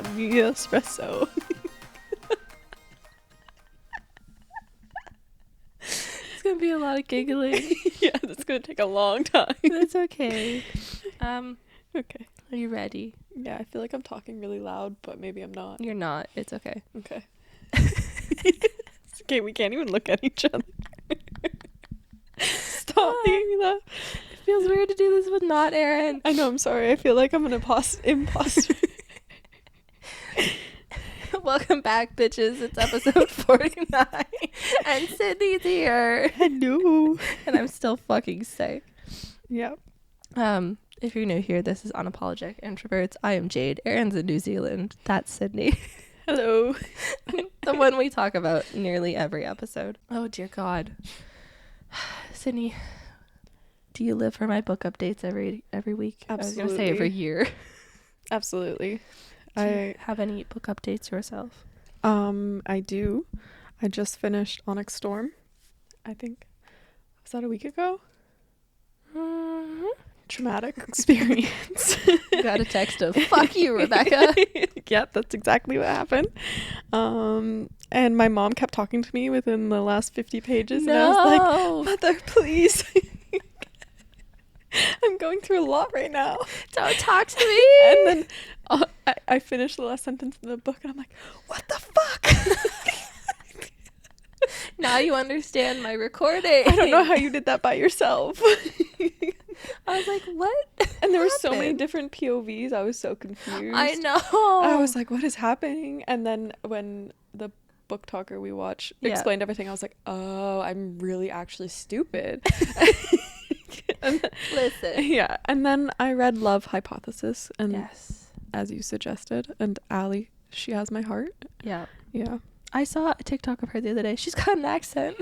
Send me espresso. It's gonna be a lot of giggling. Yeah, that's gonna take a long time. That's okay. Okay. Are you ready? Yeah, I feel like I'm talking really loud, but maybe I'm not. You're not. It's okay. Okay. It's okay, we can't even look at each other. Stop making me laugh. It feels weird to do this with not Aaron. I know, I'm sorry. I feel like I'm an imposter. Welcome back, bitches. It's episode 49. And Sydney's here. Hello. And I'm still fucking sick. Yep. If you're new here, this is Unapologetic Introverts. I am Jade. Aaron's in New Zealand. That's Sydney. Hello. The one we talk about nearly every episode. Oh, dear God. Sydney, do you live for my book updates every week? Absolutely. I was going to say every year. Absolutely. Do you have any book updates yourself? I do. I just finished Onyx Storm, I think. Was that a week ago? Mm-hmm. Traumatic experience. Got a text of, fuck you, Rebecca. Yep, that's exactly what happened. And my mom kept talking to me within the last 50 pages. No. And I was like, Mother, please. I'm going through a lot right now. Don't talk to me. And then I finished the last sentence in the book and I'm like, what the fuck? Now you understand my recording. I don't know how you did that by yourself. I was like, what? And there were so many happened? different POVs. I was so confused. I know. I was like, what is happening? And then when the book talker we watch explained everything, I was like, oh, I'm really actually stupid. Listen. Yeah. And then I read Love Hypothesis, and Yes. as you suggested, and Allie, she has my heart. Yeah. Yeah. I saw a TikTok of her the other day. She's got an accent.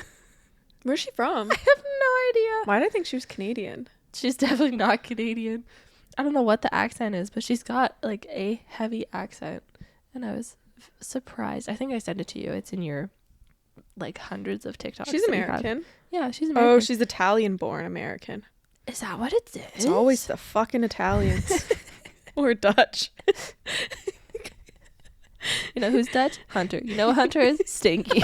Where's she from? I have no idea. Why did I think she was Canadian? She's definitely not Canadian. I don't know what the accent is, but she's got like a heavy accent. And I was surprised. I think I sent it to you. It's in your like hundreds of TikToks. She's that you have. American. Yeah, she's American. Oh, she's Italian-born American. Is that what it is? It's always the fucking Italians. Or Dutch. You know who's Dutch? Hunter. You know what Hunter is? Stinky.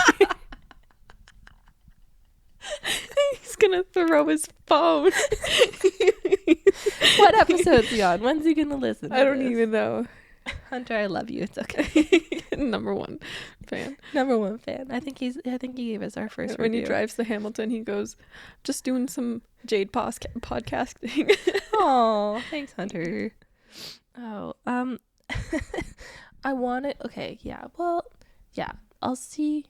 He's gonna throw his phone. What episode's he on? When's he gonna listen to I don't this? even know. Hunter, I love you. It's okay. Number one fan. Number one fan. I think he gave us our first When review. he drives to Hamilton, he goes, just doing some Jade podcasting. Oh, thanks, Hunter. Oh, I want it. Okay, yeah. Well, yeah. I'll see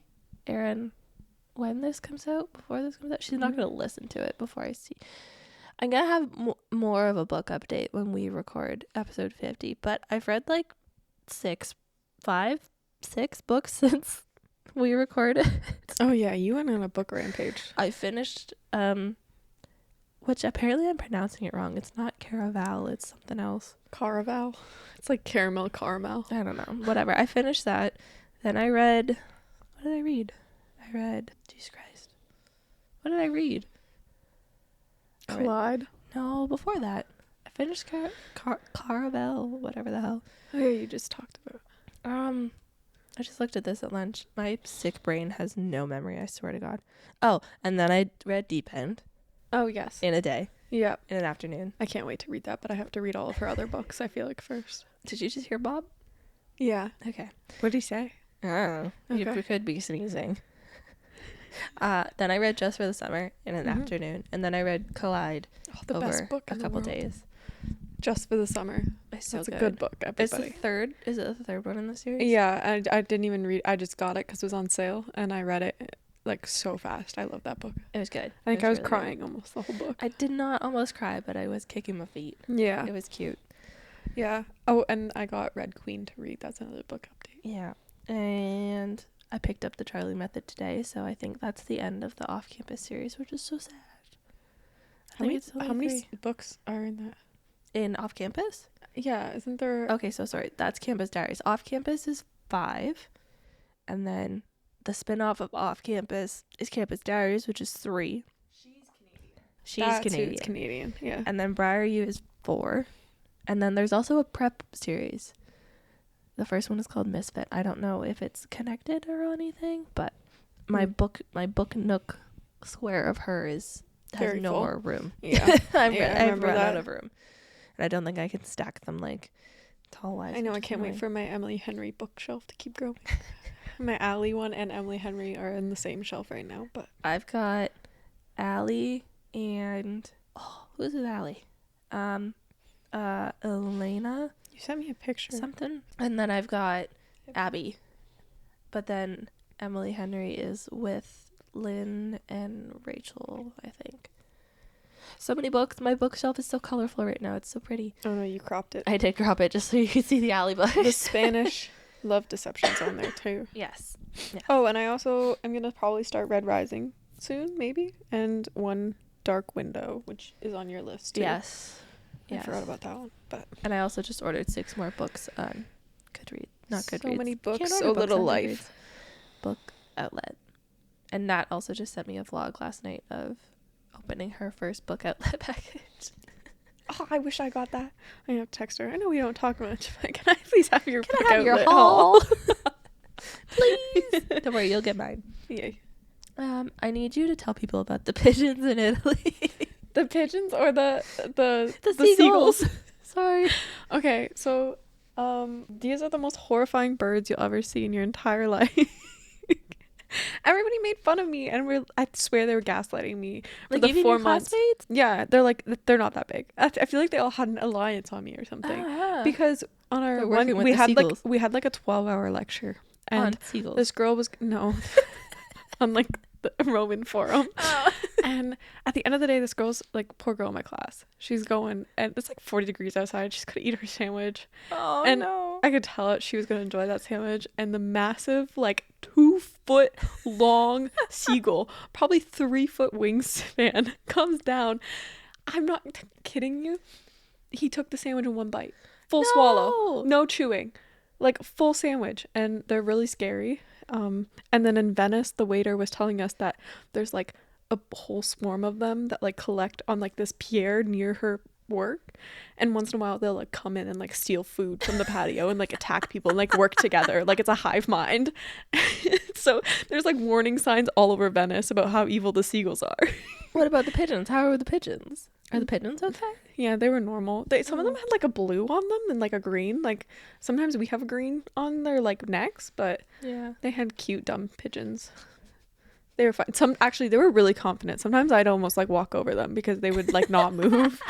Erin when this comes out. Before this comes out, she's not gonna listen to it before I see. I'm gonna have more of a book update when we record episode 50. But I've read like 6 books since we recorded. Oh yeah, you went on a book rampage. I finished which apparently I'm pronouncing it wrong. It's not Caraval, it's something else. Caraval. It's like caramel. I don't know. Whatever. I finished that. Then I read, what did I read? I read, Jesus Christ. What did I read? Collide. No, before that. I finished Caraval, whatever the hell. Oh yeah, you just talked about. I just looked at this at lunch. My sick brain has no memory, I swear to God. Oh, and then I read Deep End Oh yes. in a day, Yeah. in an afternoon. I can't wait to read that, but I have to read all of her other books, I feel like, first. Did you just hear Bob? Yeah. Okay. What did he say? I don't know. You Okay. could be sneezing. Then I read Just for the Summer in an afternoon, and then I read Collide The over best book a in the couple world. days. Just for the Summer. It's so That's good. a good book, It's everybody. the third. Is it the third one in the series? Yeah, I didn't even read. I just got it because it was on sale, and I read it like so fast. I love that book. It was good. I think I was really crying almost the whole book. good. I did not almost cry, but I was kicking my feet. Yeah, It was cute. yeah. Oh, and I got Red Queen to read. That's another book update. Yeah. And I picked up the Charlie Method today, so I think that's the end of the off-campus series, which is so sad. How many books are in that? in off-campus? Yeah, isn't there? Okay, so sorry. That's Campus Diaries. Off-campus is 5. And then the spin-off of off-campus is Campus Diaries, which is 3. She's Canadian. It's Canadian. Yeah. And then Briar U is 4. And then there's also a prep series The first one is called Misfit. I don't know if it's connected or anything, but my book nook square of her has Very no full. more room. Yeah. I've run out of room. And I don't think I can stack them like tall wise. I know, I can't wait for my Emily Henry bookshelf to keep growing. My Allie one and Emily Henry are in the same shelf right now, but I've got Allie and who's with Allie? Elena. you sent me a picture. Something. And then I've got Abby. But then Emily Henry is with Lynn and Rachel, I think. So many books. My bookshelf is so colorful right now. It's so pretty. Oh no, you cropped it. I did crop it just so you could see the Allie books. The Spanish Love Deception's on there too. Yes. Oh, and I also am gonna probably start Red Rising soon, maybe, and One Dark Window, which is on your list too. Yes. I forgot about that one, but and I also just ordered 6 more books on Goodreads. Not Goodreads. So many books, Can't so order books little on life. Goodreads. Book outlet. And Nat also just sent me a vlog last night of opening her first book outlet package. Oh, I wish I got that. I have to text her. I know we don't talk much, but can I please have your Can book I have your outlet haul? Please. Don't worry, you'll get mine. Yay. I need you to tell people about the pigeons in Italy. The pigeons or the seagulls. Sorry. Okay, so these are the most horrifying birds you'll ever see in your entire life. Everybody made fun of me, and I swear they were gaslighting me for Like the even 4 your months. classmates? Yeah, they're not that big. I feel like they all had an alliance on me or something. Because on our They're working one with the seagulls. we had like a 12-hour lecture, and On seagulls. this girl was on like the Roman forum. And at the end of the day, this girl's like, poor girl in my class, she's going, and it's like 40 degrees outside, she's gonna eat her sandwich. Oh and no. I could tell it she was gonna enjoy that sandwich, and the massive like 2-foot long seagull, probably 3-foot wingspan, comes down. I'm not kidding you, he took the sandwich in one bite, full swallow, no chewing, like full sandwich. And they're really scary. And then in Venice, the waiter was telling us that there's like a whole swarm of them that like collect on like this pier near her work, and once in a while they'll like come in and like steal food from the patio and like attack people and like work together like it's a hive mind. So there's like warning signs all over Venice about how evil the seagulls are. What about the pigeons? How are the pigeons? Are the pigeons okay? Yeah, they were normal. Some of them had like a blue on them and like a green. Like sometimes we have a green on their like necks, but Yeah. they had cute dumb pigeons. They were fine. Actually they were really confident. Sometimes I'd almost like walk over them because they would like not move.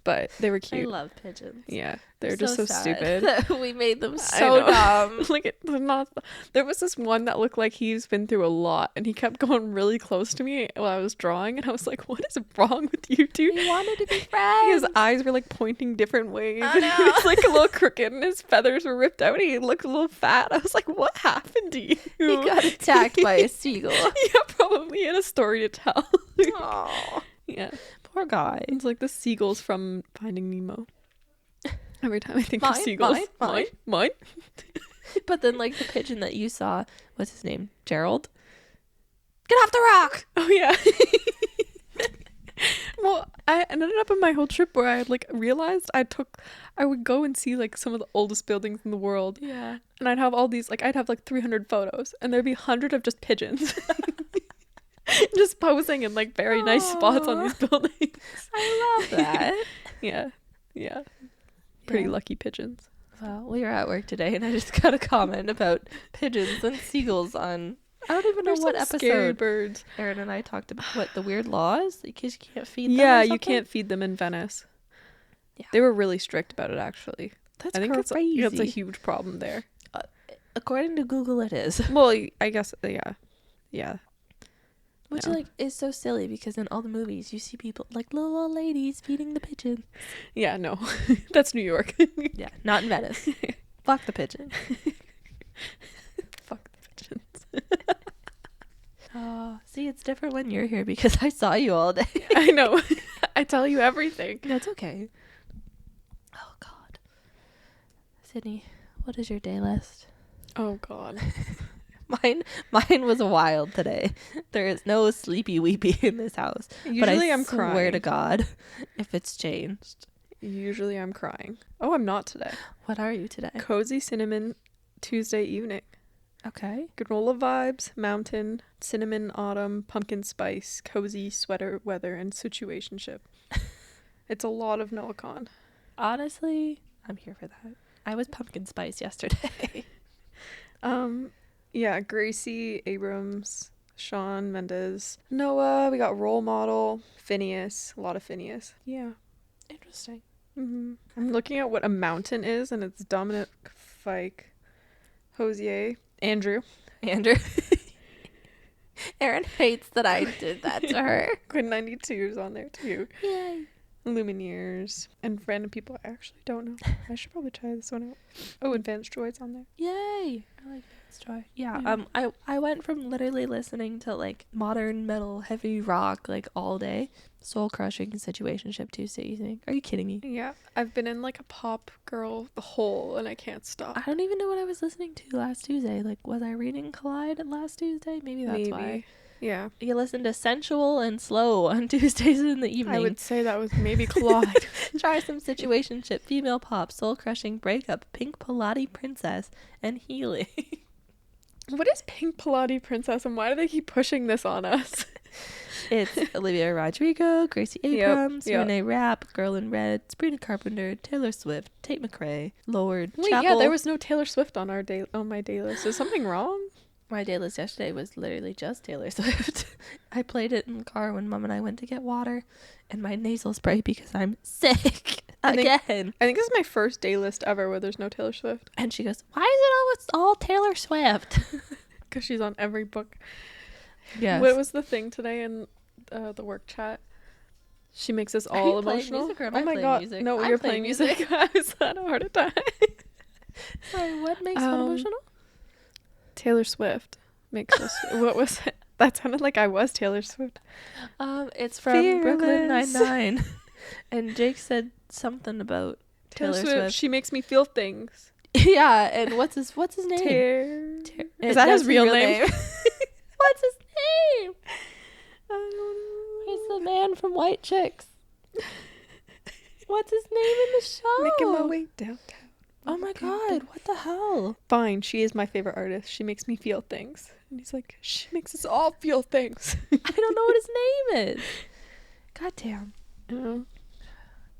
But they were cute. I love pigeons. Yeah, they're just so sad stupid. that we made them I so know. dumb. Like they're not. There was this one that looked like he's been through a lot, and he kept going really close to me while I was drawing, and I was like, "What is wrong with you two?" We wanted to be friends. His eyes were like pointing different ways, Oh, and he no. was like a little crooked, and his feathers were ripped out, and he looked a little fat. I was like, "What happened to you?" He got attacked by a seagull. Yeah, probably. He had a story to tell. Oh, Yeah, poor guy. it's like the seagulls from Finding Nemo. Every time I think of seagulls, mine. But then, like the pigeon that you saw, what's his name? Gerald. Get off the rock. Oh yeah. Well, I ended up in my whole trip where I like realized I would go and see like some of the oldest buildings in the world, Yeah. and I'd have all these like I'd have like 300 photos, and there'd be 100 of just pigeons. Just posing in like very nice spots on these buildings. I love that. Yeah. Pretty Yeah. lucky pigeons. Well, we were at work today, and I just got a comment about pigeons and seagulls on. I don't even know There's what some scary episode. birds. Aaron and I talked about what the weird laws because you can't feed them. Yeah, or you something? can't feed them in Venice. Yeah. They were really strict about it, actually. That's I think crazy. it's a huge problem there. According to Google, it is. Well, I guess yeah. Which Yeah. like is so silly because in all the movies you see people like little old ladies feeding the pigeon. Yeah, no. That's New York. Yeah, not in Venice. Fuck the pigeon. Fuck the pigeons. Oh, see, it's different when you're here because I saw you all day. I know. I tell you everything. That's okay. Oh God, Sydney, what is your day list? Oh God. Mine was wild today. There is no sleepy weepy in this house. Usually but I I'm swear crying. to God, if it's changed. Usually I'm crying. Oh, I'm not today. What are you today? Cozy cinnamon Tuesday evening. Okay. Granola vibes, mountain, cinnamon, autumn, pumpkin spice, cozy sweater weather, and situationship. It's a lot of Noah Khan. Honestly, I'm here for that. I was pumpkin spice yesterday. Yeah, Gracie, Abrams, Sean Mendes, Noah. We got role model, Phineas. A lot of Phineas. Yeah. Interesting. I'm looking at what a mountain is, and it's Dominic Fike, Hosier, Andrew. Erin hates that I did that to her. Quinn 92 is on there too. Yay. Lumineers and random people I actually don't know. I should probably try this one out. Oh, Advanced Droid's on there. Yay. I like Advanced Droid. Yeah. I went from literally listening to like modern metal, heavy rock like all day. Soul crushing situationship Tuesday evening. Are you kidding me? Yeah, I've been in like a pop girl the whole, and I can't stop. I don't even know what I was listening to last Tuesday. Like, was I reading Collide last Tuesday? Maybe that's why. Yeah. You listen to sensual and slow on Tuesdays in the evening. I would say that was maybe Collide. Try some situationship, female pop, soul crushing, breakup, pink Pilates princess, and healing. What is Pink Pilates Princess, and why do they keep pushing this on us? It's Olivia Rodrigo, Gracie Abrams, Renee Rapp, Girl in Red, Sabrina Carpenter, Taylor Swift, Tate McRae, Lord Wait, Chapel. yeah, there was no Taylor Swift on my day list. Is something wrong? My day list yesterday was literally just Taylor Swift. I played it in the car when Mom and I went to get water, and my nasal spray because I'm sick again. I think this is my first day list ever where there's no Taylor Swift. And she goes, "Why is it all Taylor Swift?" Because she's on every book. Yes. What was the thing today in the work chat? She makes us all emotional. Music, or am oh I my playing god! music? No, I'm you're playing playing music. I was had a heart attack. Sorry, what makes one emotional? Taylor Swift makes us. What was it? That sounded like I was Taylor Swift. It's from Fearless. Brooklyn Nine-Nine, and Jake said something about Taylor Swift. She makes me feel things. Yeah, and what's his name? Is that his real name? What's his name? I don't know. He's the man from White Chicks. What's his name in the show? Making my way downtown. Oh my god, what the hell? Fine, she is my favorite artist. She makes me feel things. And he's like, she makes us all feel things. I don't know what his name is. God damn. Oh.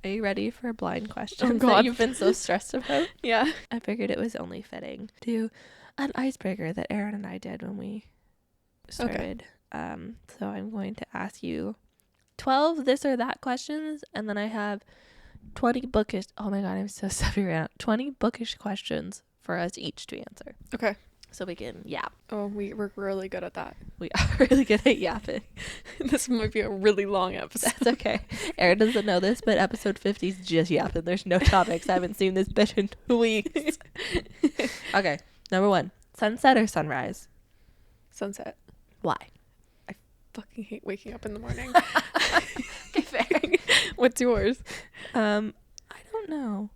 Are you ready for a blind question God. that you've been so stressed about? Yeah. I figured it was only fitting to do an icebreaker that Erin and I did when we started. So I'm going to ask you 12 this or that questions, and then I have 20 bookish. Oh my god, I'm so sorry right now. 20 bookish questions for us each to answer. Okay. So we can yap. Oh, we're really good at that. We are really good at yapping. This might be a really long episode. That's okay. Erin doesn't know this, but episode 50 is just yapping. There's no topics. I haven't seen this bitch in 2 weeks. Okay, number 1. Sunset or sunrise? Sunset. Why? I fucking hate waking up in the morning. Okay, fair. What's yours? I don't know.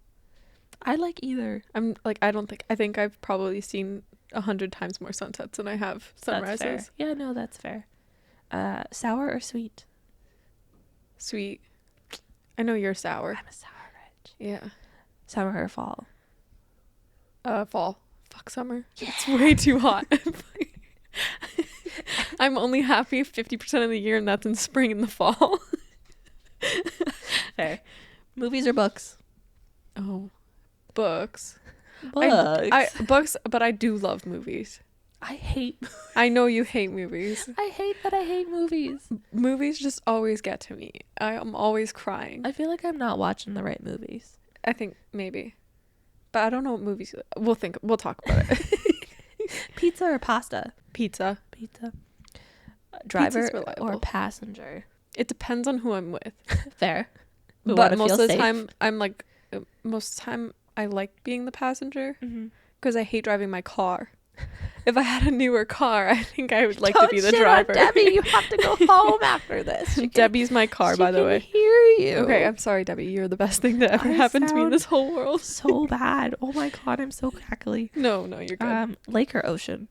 I like either. I'm like, I think I've probably seen 100 times more sunsets than I have sunrises. That's fair. Yeah, no, that's fair. Sour or sweet? Sweet. I know you're sour. I'm a sour bitch. Yeah. Summer or fall? Fall. Fuck summer. Yeah. It's way too hot. I'm only happy 50% of the year, and that's in spring and the fall. Fair. Movies or books? Oh, books. Books. Books, but I do love movies. I hate. I know you hate movies. I hate that I hate movies. Movies just always get to me. I'm always crying. I feel like I'm not watching the right movies. I think maybe, but I don't know what movies. We'll talk about it. Pizza or pasta? Pizza. Driver Pizza's reliable. or passenger? It depends on who I'm with. Fair. But most of the time, most of the time I like being the passenger because I hate driving my car. If I had a newer car, I think I would like to be the driver. Debbie, you have to go home after this. Debbie's my car, by the way. Hear you. Okay, I'm sorry, Debbie. You're the best thing that ever happened to me in this whole world. So bad. Oh my god, I'm so crackly. No, you're good. Lake or ocean?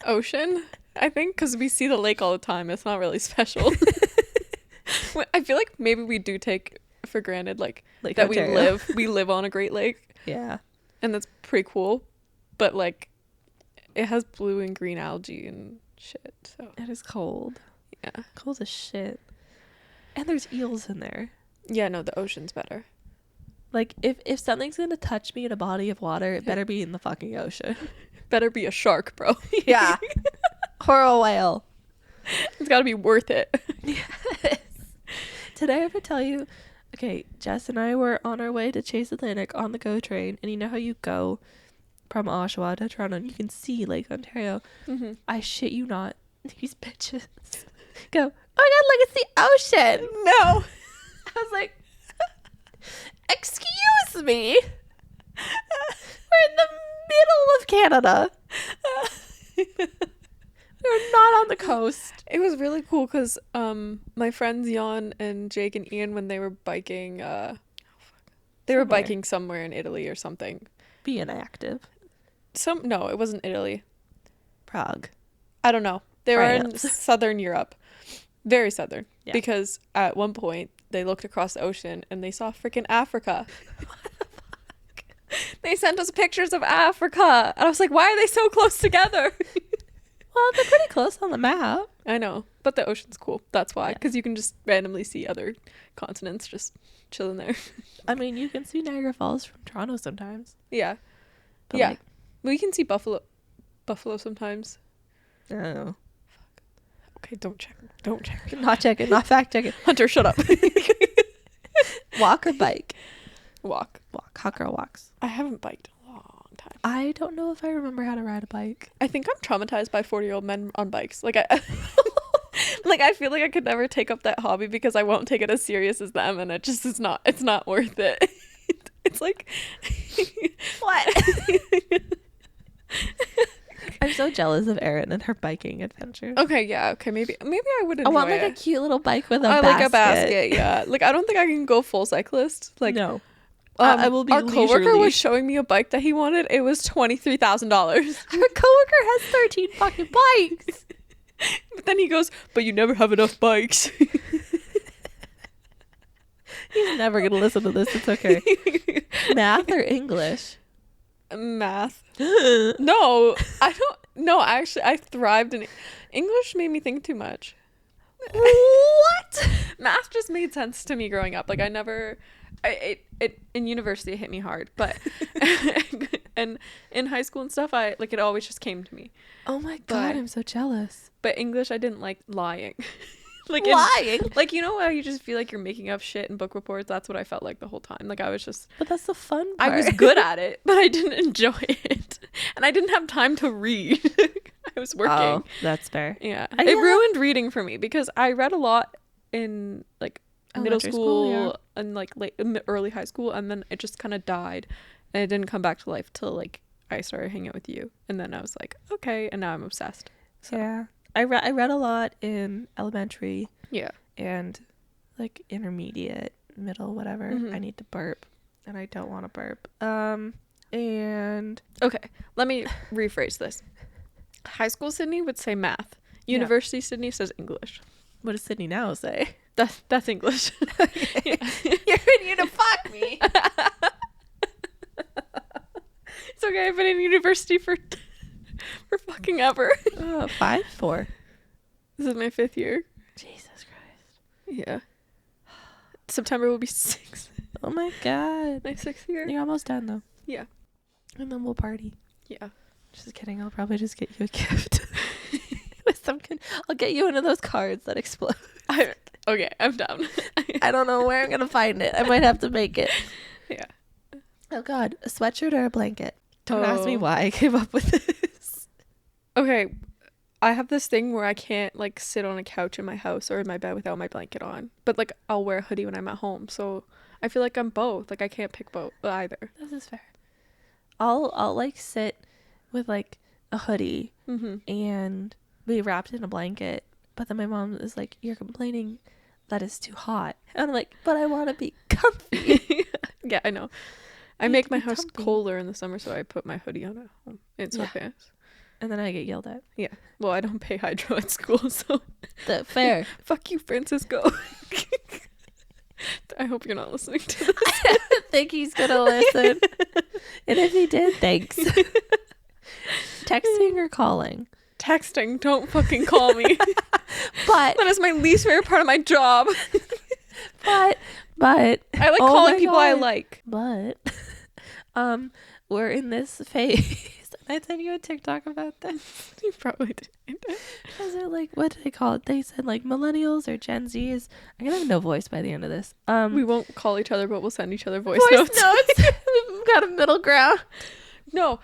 Ocean, I think, because we see the lake all the time. It's not really special. I feel like maybe we do take for granted like Lake that Ontario. we live on a Great Lake, Yeah. and that's pretty cool. But like, it has blue and green algae and shit. So It is cold. yeah, Cold as shit. And there's eels in there. yeah. No, the ocean's better. Like, if something's gonna touch me in a body of water, it better be in the fucking ocean. Better be a shark, bro. Yeah. Or a whale. It's got to be worth it. Yes. Did I ever tell you? Okay, Jess and I were on our way to Chase Atlantic on the GO train, and you know how you go from Oshawa to Toronto and you can see Lake Ontario. Mm-hmm. I shit you not. These bitches go, oh my god, look, it's the ocean. No. I was like, excuse me. We're in the middle of Canada. We're not on the coast. It was really cool because my friends Jan and Jake and Ian, when they were biking, they were biking somewhere in Italy or something. Being active. No, it wasn't Italy. Prague. I don't know. They were in France. southern Europe. Very southern. Yeah. Because at one point, they looked across the ocean and they saw freaking Africa. They sent us pictures of Africa. And I was like, why are they so close together? Well, they're pretty close on the map. I know. But the ocean's cool. That's why. Because you can just randomly see other continents just chilling there. I mean, you can see Niagara Falls from Toronto sometimes. Yeah. But yeah. like, We can see buffalo sometimes. oh. Okay, don't check. Don't check. Not checking, not fact checking. Hunter, shut up. Walk or bike? Walk. Hot girl walks. I haven't biked in a long time. I don't know if I remember how to ride a bike. I think I'm traumatized by 40-year-old men on bikes. Like I like I feel like I could never take up that hobby because I won't take it as serious as them, and it's not worth it. It's like What? I'm so jealous of Erin and her biking adventures. okay, yeah, okay, maybe I would enjoy I want like it. a cute little bike with a I basket. like a basket, yeah. Like I don't think I can go full cyclist. Like no. I will be our coworker leisurely. was showing me a bike that he wanted. It was $23,000. Her coworker has 13 fucking bikes. But then he goes, "But you never have enough bikes." He's never gonna listen to this. It's okay. Math or English? Math. No, I don't. No, actually, I thrived in English. Made me think too much. What? Math just made sense to me growing up. Like I never, it in university it hit me hard, but and in high school and stuff, I like it always just came to me. Oh my god, But- I'm so jealous. But English, I didn't like lying. Like Lying? like you know how you just feel like you're making up shit in book reports. That's what I felt like the whole time. Like I was just. But that's the fun part. I was good at it, but I didn't enjoy it. And I didn't have time to read. I was working. Oh, that's fair. Yeah. I It know. ruined reading for me because I read a lot in like middle Elementary school, school, yeah. and like early high school, and then it just kind of died. And it didn't come back to life till like I started hanging out with you. And then I was like, okay, and now I'm obsessed. So Yeah. I read a lot in elementary yeah. and like intermediate, middle, whatever. Mhm. I need to burp and I don't want to burp. And Okay, let me rephrase this. High school Sydney would say math. University Sydney says English. what does Sydney now say? That's English. You're in here to fuck me. It's okay. I've been in university for fucking ever. 5, 4. This is my 5th year. Jesus Christ. Yeah. September will be 6. Oh my god. My 6th year. You're almost done though. Yeah. And then we'll party. Yeah. Just kidding. I'll probably just get you a gift. With some I'll get you one of those cards that explode. Okay, I'm down. I don't know where I'm gonna find it. I might have to make it. Yeah. Oh god, a sweatshirt or a blanket? Don't ask me Oh. why I came up with this. Okay. I have this thing where I can't like sit on a couch in my house or in my bed without my blanket on. But like I'll wear a hoodie when I'm at home. So I feel like I'm both. Like I can't pick both either. This is fair. I'll like sit with like a hoodie Mm-hmm. and be wrapped in a blanket. But then my mom is like, "You're complaining that it's too hot." And I'm like, "But I want to be comfy." Yeah, I know. I need make to my be house comfy. colder in the summer, so I put my hoodie on at home in Yeah. sweatpants. And then I get yelled at. Well, I don't pay hydro at school, so Fair. fuck you, Francisco. I hope you're not listening to this. I don't think he's gonna listen. And if he did, thanks. Texting or calling? Texting. Don't fucking call me. But That is my least favorite part of my job. but I like oh calling my people I God. like. But we're in this phase. I sent you a TikTok about this. You probably did. Was it like, what did they call it? They said like millennials or Gen Zs. I'm gonna have no voice by the end of this. We won't call each other, but we'll send each other voice voice notes. We've got a middle ground. No,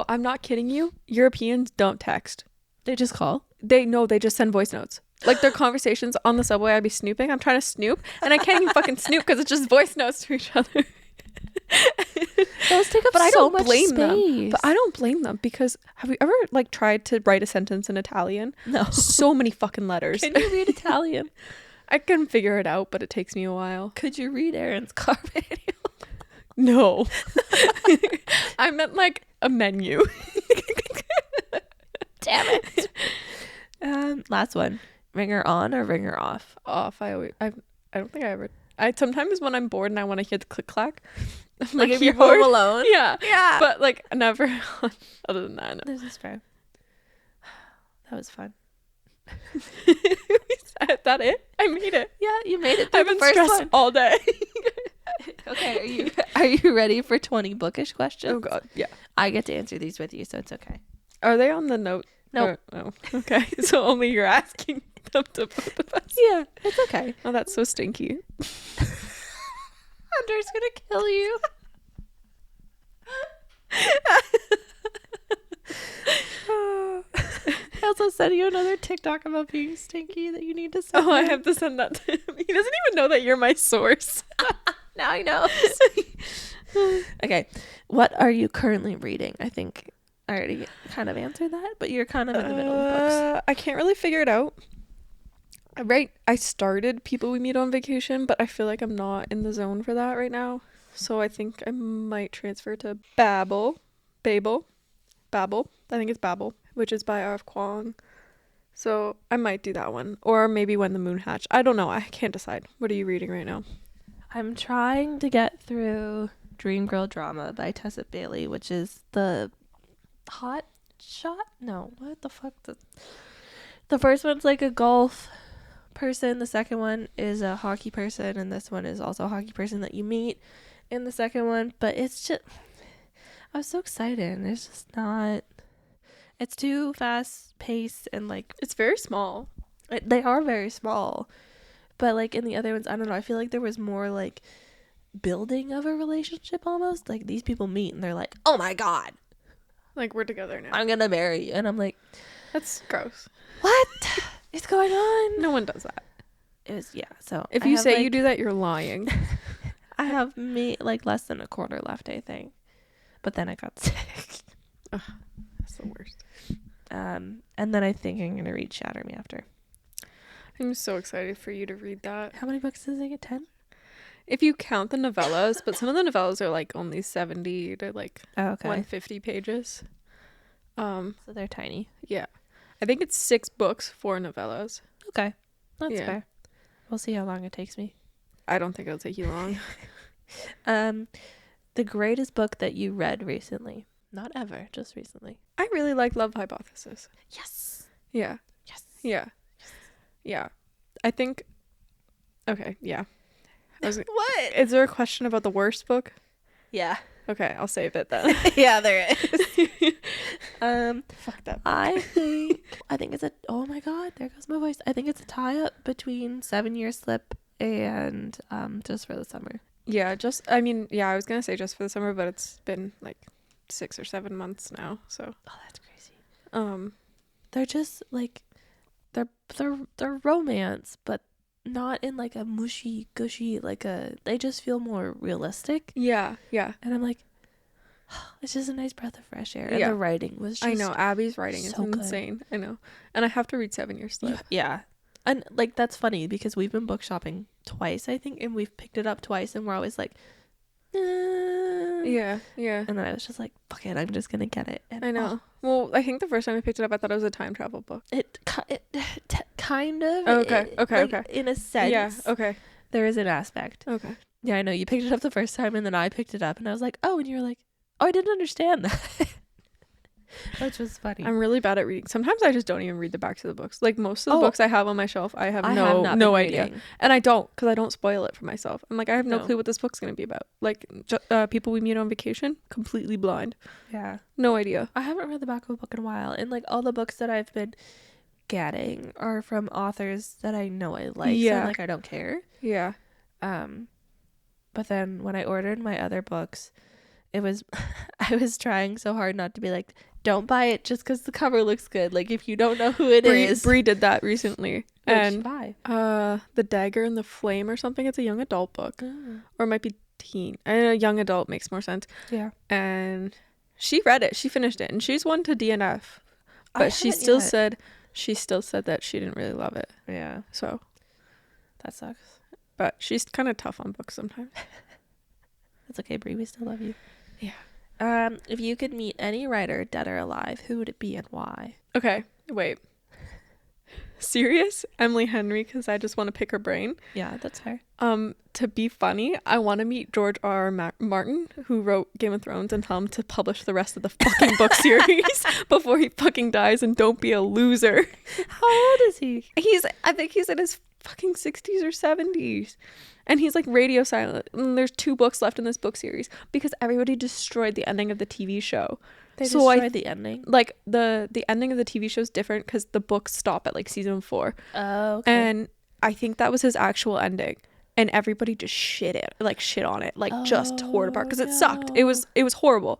I'm not kidding you. Europeans don't text. They just call. They just send voice notes. Like their conversations on the subway, I'd be snooping. I'm trying to snoop, and I can't even fucking snoop because it's just voice notes to each other. Those take up But I so don't much blame space. them. But I don't blame them because have you ever like tried to write a sentence in Italian? No. So many fucking letters. Can you read Italian? I can figure it out, but it takes me a while. Could you read Aaron's car manual? No. I meant like a menu. Damn it. Last one. Ringer on or ringer off? Off. I don't think I ever. I sometimes when I'm bored and I want to hear the click clack. I'm Like if you're bored. home alone? Yeah. Yeah. But like never. Other than that, no. This is fair. That was fun. Is that it? I made it. Yeah, you made it I've through been the first stressed one. all day. Okay, are you ready for 20 bookish questions? Oh god, yeah. I get to answer these with you, so it's okay. Are they on the note? Nope. Oh, okay. So only you're asking them to both of us. Yeah, it's okay. Oh, that's so stinky. Hunter's gonna kill you. I also sent you another TikTok about being stinky that you need to send. Oh, I him. have to send that to him. He doesn't even know that you're my source. Now he knows. Okay, what are you currently reading? I think I already kind of answered that, but you're kind of in the middle of books. I can't really figure it out. I started People We Meet on Vacation, but I feel like I'm not in the zone for that right now. So I think I might transfer to Babel. I think it's Babel, which is by R.F. Kuang. So I might do that one. Or maybe When the Moon Hatched. I don't know. I can't decide. What are you reading right now? I'm trying to get through Dream Girl Drama by Tessa Bailey, which is the hot shot? No, what the fuck? The first one's like a golf person. The second one is a hockey person. And this one is also a hockey person that you meet in the second one. But it's just, I was so excited. And it's just not, it's too fast paced and like, It's very small. they are very small. But like in the other ones, I don't know. I feel like there was more like building of a relationship almost. Like these people meet and they're like, oh my God, Like, we're together now. I'm going to marry you. And I'm like, That's gross. what is going on? No one does that. It was, yeah. So If I you have, say like, you do that, you're lying. I have like less than a quarter left, I think. But then I got sick. That's the worst. And then I think I'm going to read Shatter Me after. I'm so excited for you to read that. How many books does it get? 10? If you count the novellas, but some of the novellas are like only 70 to like Oh, okay. 150 pages. So they're tiny. Yeah. I think it's 6 books, 4 novellas. Okay. That's Yeah. fair. We'll see how long it takes me. I don't think it'll take you long. The greatest book that you read recently. Not ever, just recently. I really like Love Hypothesis. Yes. Yeah. Yes. Yeah. Yeah. I think. Okay. Yeah. What? Is there a question about the worst book? Yeah. Okay, I'll save it then. Yeah, there is. Fuck that. I think it's oh my God, there goes my voice. I think it's a tie-up between 7 Year Slip and Just for the Summer. Yeah, I was gonna say Just for the Summer, but it's been like 6 or 7 months now. So. Oh, that's crazy. Um. They're just like they're romance, but not in like a mushy gushy they just feel more realistic. Yeah. Yeah. And I'm like, it's just a nice breath of fresh air. And Yeah. the writing was just I know Abby's writing is so good. insane. I know, and I have to read 7 Year Slip. Yeah. And like that's funny because we've been book shopping twice, I think, and we've picked it up twice and we're always like Yeah. Yeah. and then I was just like, fuck it, I'm just gonna get it. And I know. Well, I think the first time I picked it up, I thought it was a time travel book. it kind of Okay, okay, like, okay. in a sense. Yeah. Okay. There is an aspect. Okay. Yeah, I know. You picked it up the first time, and then I picked it up, and I was like, oh, and you were like, oh, I didn't understand that. Which was funny. I'm really bad at reading. Sometimes I just don't even read the backs of the books. Like most of the Oh. books I have on my shelf, I have not no been idea. reading. And I don't, because I don't spoil it for myself. I'm like, I have no No. clue what this book's going to be about. Like, people we meet on vacation, completely blind. Yeah. No idea. I haven't read the back of a book in a while, and like all the books that I've been getting are from authors that I know I like. Yeah. So like I don't care. Yeah. But then when I ordered my other books, it was I was trying so hard not to be like, don't buy it just because the cover looks good. Like if you don't know who it is. Bree did that recently. And buy? The Dagger and the Flame or something. It's a young adult book. Or it might be teen. Young adult makes more sense. Yeah. And she read it. She finished it. And she's one to DNF. But she still said that she didn't really love it. Yeah. So that sucks. But she's kind of tough on books sometimes. That's okay, Brie. We still love you. Yeah. If you could meet any writer, dead or alive, who would it be and why? Okay. Wait. Serious? Emily Henry, because I just want to pick her brain. Yeah, that's fair. To be funny, I want to meet George R.R. Martin, who wrote Game of Thrones, and tell him to publish the rest of the fucking book series before he fucking dies, and don't be a loser. How old is he? I think he's in his fucking 60s or 70s. And he's like radio silent. And there's 2 books left in this book series because everybody destroyed the ending of the TV show. They destroyed the ending? Like the ending of the TV show is different because the books stop at like season 4. Oh, okay. And I think that was his actual ending. And everybody just shit on it. Like just tore it apart because it sucked. It was horrible.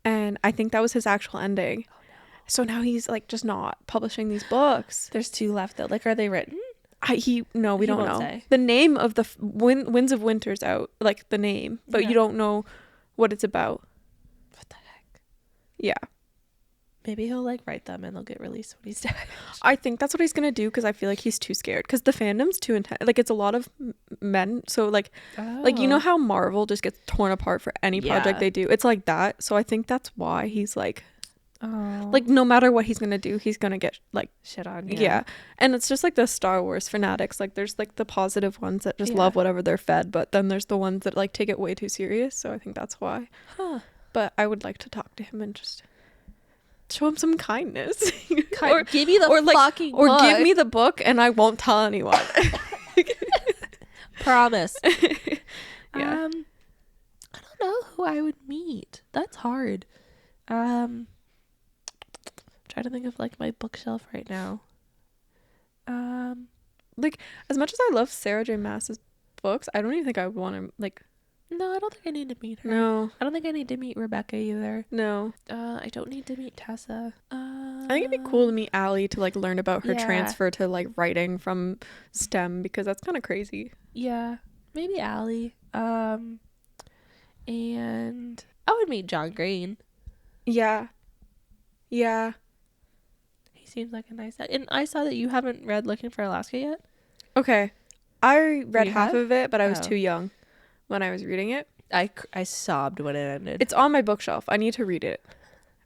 And I think that was his actual ending. Oh, no. So now he's like just not publishing these books. There's 2 left though. Like, are they written? We don't know. Say. The name of the Winds of Winter's out, like the name, but you don't know what it's about. What the heck? Yeah. Maybe he'll like write them and they'll get released when he's dead. I think that's what he's gonna do because I feel like he's too scared because the fandom's too intense. Like it's a lot of men, so like you know how Marvel just gets torn apart for any project they do. It's like that. So I think that's why he's like. Oh. Like no matter what he's gonna do, he's gonna get like shit on. Yeah. And it's just like the Star Wars fanatics. Like there's like the positive ones that just love whatever they're fed, but then there's the ones that like take it way too serious. So I think that's why. But I would like to talk to him and just show him some kindness. Or give me the fucking or book. give me the book and I won't tell anyone. Promise. Yeah. I don't know who I would meet. That's hard. Trying to think of like my bookshelf right now. Like as much as I love Sarah J. Maas's books, I don't even think I would want to like. No, I don't think I need to meet her. No, I don't think I need to meet Rebecca either. No, I don't need to meet Tessa. I think it'd be cool to meet Allie to like learn about her transfer to like writing from STEM because that's kind of crazy. Yeah, maybe Allie. And I would meet John Green. Yeah. He seems like a nice guy. And I saw that you haven't read Looking for Alaska yet. Okay. I read half have? of it, but I was too young when I was reading it. I sobbed when it ended. It's on my bookshelf. I need to read it.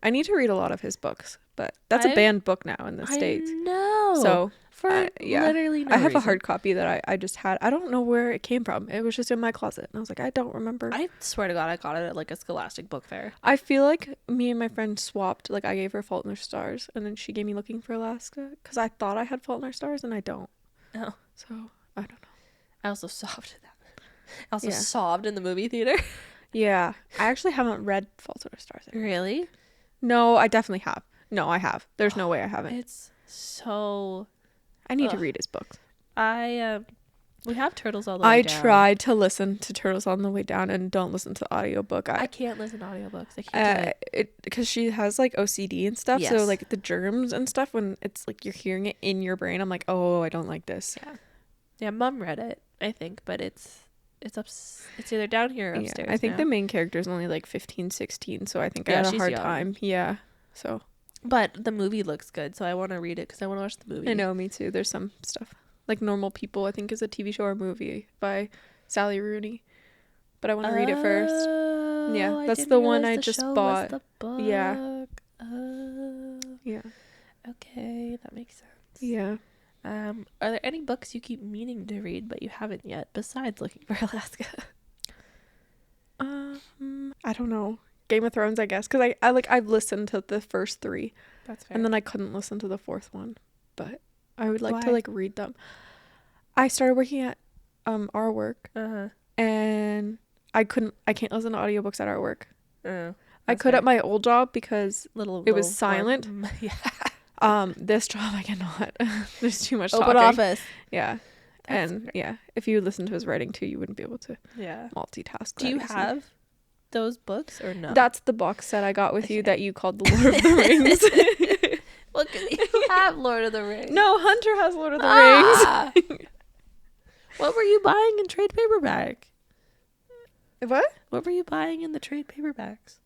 I need to read a lot of his books, but that's a banned book now in the States. No. So for literally no I have reason. a hard copy that I just had. I don't know where it came from. It was just in my closet. And I was like, I don't remember. I swear to God, I got it at like a Scholastic book fair. I feel like me and my friend swapped. Like I gave her Fault in Our Stars, and then she gave me Looking for Alaska because I thought I had Fault in Our Stars, and I don't. Oh. So I don't know. I also sobbed at that. I also sobbed in the movie theater. Yeah. I actually haven't read Fault in Our Stars. Really? No, I definitely have. No, I have. There's no way I haven't. It's so... I need to read his books. We have Turtles all the way down. I tried to listen to Turtles on the way down and don't listen to the audiobook. I can't listen to audiobooks. I can't do it. Because she has like OCD and stuff. Yes. So like the germs and stuff, when it's like you're hearing it in your brain, I'm like, oh, I don't like this. Yeah, Mom read it, I think, but it's either down here or upstairs. I think now. the main character is only like 15, 16, so I think I had a hard time. Yeah. So. But the movie looks good, so I want to read it because I want to watch the movie. I know, me too. There's some stuff. Like Normal People, I think is a TV show or movie by Sally Rooney. But I want to read it first. Yeah, that's the one I just bought. Yeah. Yeah. Yeah. Okay, that makes sense. Yeah. Are there any books you keep meaning to read but you haven't yet besides Looking for Alaska? I don't know. Game of Thrones, I guess, because I've listened to the first 3, That's fair. and then I couldn't listen to the 4th one, but I would like to Why? like read them. I started working at our work, and I can't listen to audiobooks at our work. I could at my old job because it was silent. Yeah. This job I cannot. There's too much Open talking. office. Yeah. That's And great. yeah, if you listen to his writing too, you wouldn't be able to Yeah. multitask. Do you that easy. have those books or no? That's the box set I got with you Okay. that you called the Lord of the Rings. Look at you have Lord of the Rings. No, Hunter has Lord of the Rings. What were you buying in trade paperback? What? What were you buying in the trade paperbacks?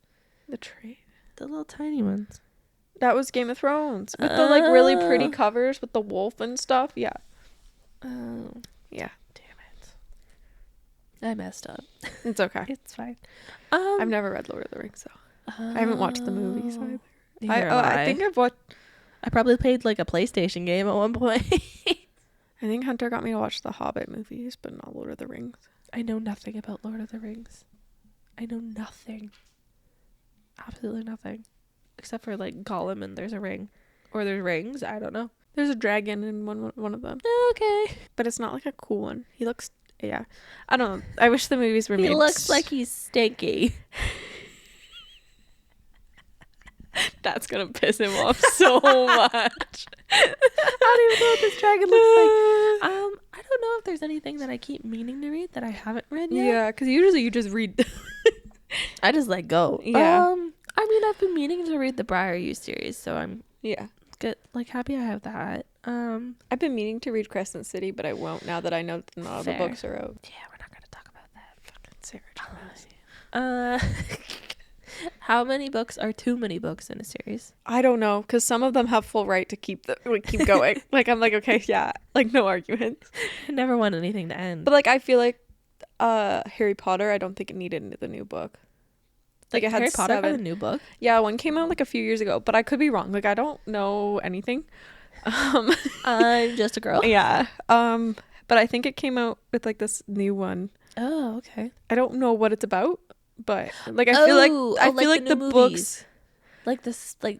The trade. The little tiny ones. That was Game of Thrones with the like really pretty Oh. covers with the wolf and stuff. Yeah. Oh, Yeah. damn it. I messed up. It's okay. It's fine. I've never read Lord of the Rings, so I haven't watched the movies either. Neither I think I've watched. I probably played like a PlayStation game at one point. I think Hunter got me to watch the Hobbit movies, but not Lord of the Rings. I know nothing about Lord of the Rings. I know nothing. Absolutely nothing. Except for like Gollum and there's a ring. Or there's rings. I don't know. There's a dragon in one of them, Okay. but it's not like a cool one. He looks. Yeah. I don't know. I wish the movies were He made. looks like he's stinky. That's gonna piss him off so much. I don't even know what this dragon looks like. I don't know if there's anything that I keep meaning to read that I haven't read yet. Yeah, because usually you just read. I just let go. Yeah. I mean, I've been meaning to read the Briar U series, so I'm Yeah. good. Like happy I have that. I've been meaning to read Crescent City, but I won't now that I know that none of the Fair. books are out. Yeah, we're not gonna talk about that. Fucking Sarah Jones. How many books are too many books in a series? I don't know, because some of them have full right to keep keep going. Like I'm like, okay, yeah, like no arguments. I never want anything to end. But like I feel like Harry Potter, I don't think it needed the new book. Like it had Harry Potter 7. got a new book. Yeah, one came out like a few years ago, but I could be wrong. Like I don't know anything. I'm just a girl. Yeah. But I think it came out with like this new one. Oh, okay. I don't know what it's about, but like I feel like the books. Like this, like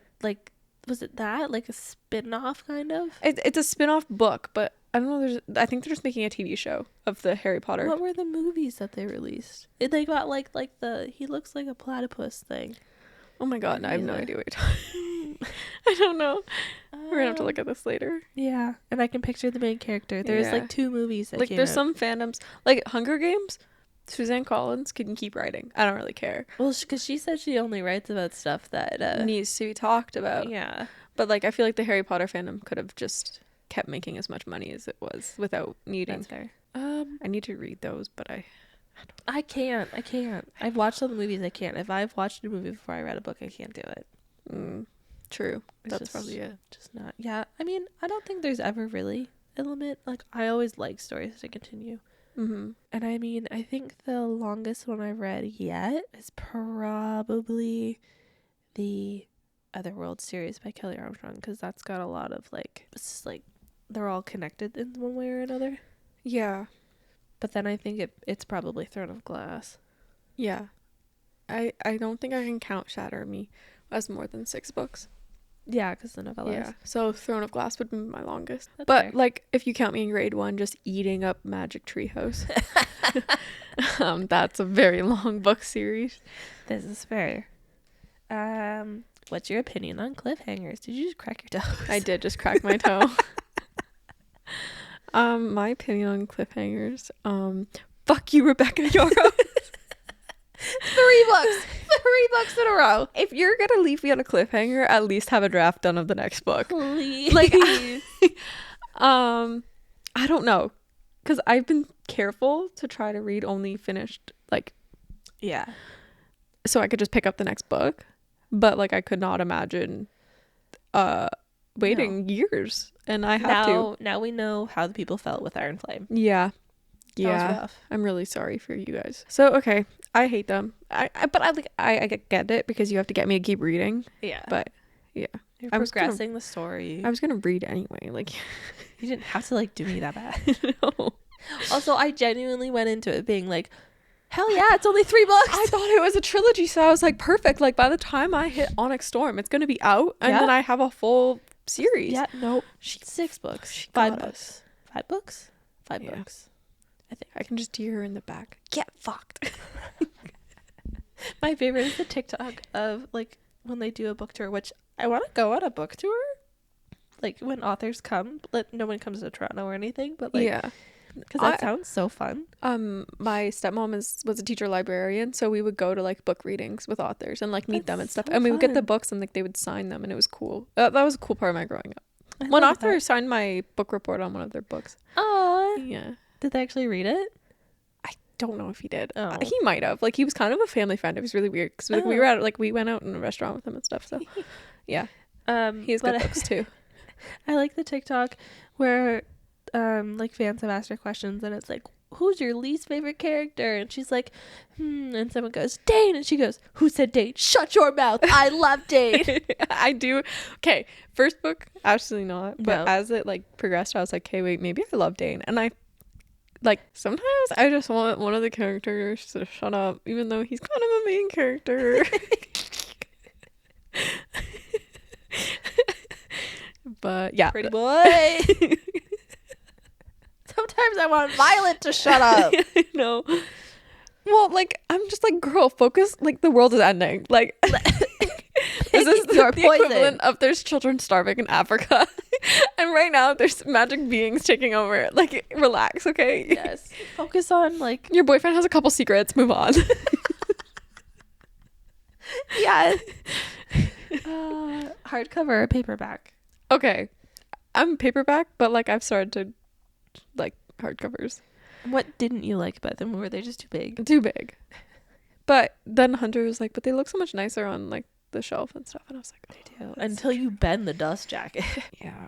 was it that like a spin-off kind of? It's a spin-off book, but I don't know. I think they're just making a TV show of the Harry Potter. What were the movies that they released? They got like he looks like a platypus thing. Oh my god, I have no idea what you're talking. I don't know. We're gonna have to look at this later. Yeah, and I can picture the main character. There's Yeah. like 2 movies that Like came there's out. some fandoms, like Hunger Games. Suzanne Collins can keep writing. I don't really care. Well, because she said she only writes about stuff that Needs to be talked about. yeah. But like I feel like the Harry Potter fandom could have just kept making as much money as it was without needing. That's fair. I need to read those, but I can't. I've watched all the movies. I can't. If I've watched a movie before I read a book, I can't do it. True. It's That's just- probably it. Just not. Yeah. I mean, I don't think there's ever really a limit. Like, I always like stories to continue. Mm-hmm. And I mean, I think the longest one I've read yet is probably the Otherworld series by Kelly Armstrong, because that's got a lot of like, it's like they're all connected in one way or another. Yeah. But then I think it's probably Throne of Glass. Yeah. I don't think I can count Shatter Me as more than 6 books. Yeah, because the novellas. Yeah. So Throne of Glass would be my longest. That's but fair. like if you count me in grade 1 just eating up Magic Treehouse. That's a very long book series. This is fair. What's your opinion on cliffhangers? Did you just crack your toes? I did just crack my toe. My opinion on cliffhangers. Fuck you, Rebecca Yarrow. 3 books. 3 books in a row. If you're gonna leave me on a cliffhanger, at least have a draft done of the next book. Please. Like, I don't know, because I've been careful to try to read only finished, like, yeah. so I could just pick up the next book. But like, I could not imagine, waiting years, and I have to. Now we know how the people felt with Iron Flame. Yeah. That was Yeah. rough. I'm really sorry for you guys. So okay, I hate them. But I get it because you have to get me to keep reading. Yeah. But yeah, You're I was progressing the story. I was gonna read anyway. Like, You didn't have to like do me that bad. no. Also, I genuinely went into it being like, hell yeah, it's only 3 books. I thought it was a trilogy, so I was like, perfect. Like, by the time I hit Onyx Storm, it's gonna be out, and then I have a full series. Yeah, nope. 6 books. She 5 got books. 5 books? 5 Yeah. books. I think. I can just hear her in the back. Get fucked. My favorite is the TikTok of like when they do a book tour, which I want to go on a book tour. Like when authors come, but no one comes to Toronto or anything, but like, Yeah. because that sounds so fun. My stepmom was a teacher librarian, so we would go to like book readings with authors and like meet them and stuff, and we would get the books and like they would sign them, and it was cool. That was a cool part of my growing up. One author signed my book report on one of their books. Oh, Yeah. did they actually read it? I don't know if he did. Oh. He might have. Like, he was kind of a family friend. It was really weird because like we were at, like, we went out in a restaurant with him and stuff. So yeah, he has good books too. I like the TikTok where like fans have asked her questions and it's like, who's your least favorite character? And she's like, and someone goes, Dane, and she goes, who said Dane? Shut your mouth. I love Dane. I do. Okay, first book, absolutely not. But No. as it like progressed, I was like, okay, wait, maybe I love Dane. And I like, sometimes I just want one of the characters to shut up, even though he's kind of a main character. But yeah, Pretty boy. Sometimes I want Violet to shut up. I know. Well, like, I'm just like, girl, focus. Like, the world is ending. Like, this is the equivalent of there's children starving in Africa. And right now there's magic beings taking over. Like, relax, okay? Yes. Focus on like Your boyfriend has a couple secrets. Move on. yeah. Hardcover or paperback? Okay. I'm paperback, but like I've started to like hardcovers. What didn't you like about them? Were they just too big? Too big. But then Hunter was like, but they look so much nicer on like the shelf and stuff. And I was like, They do. Until you bend the dust jacket. yeah.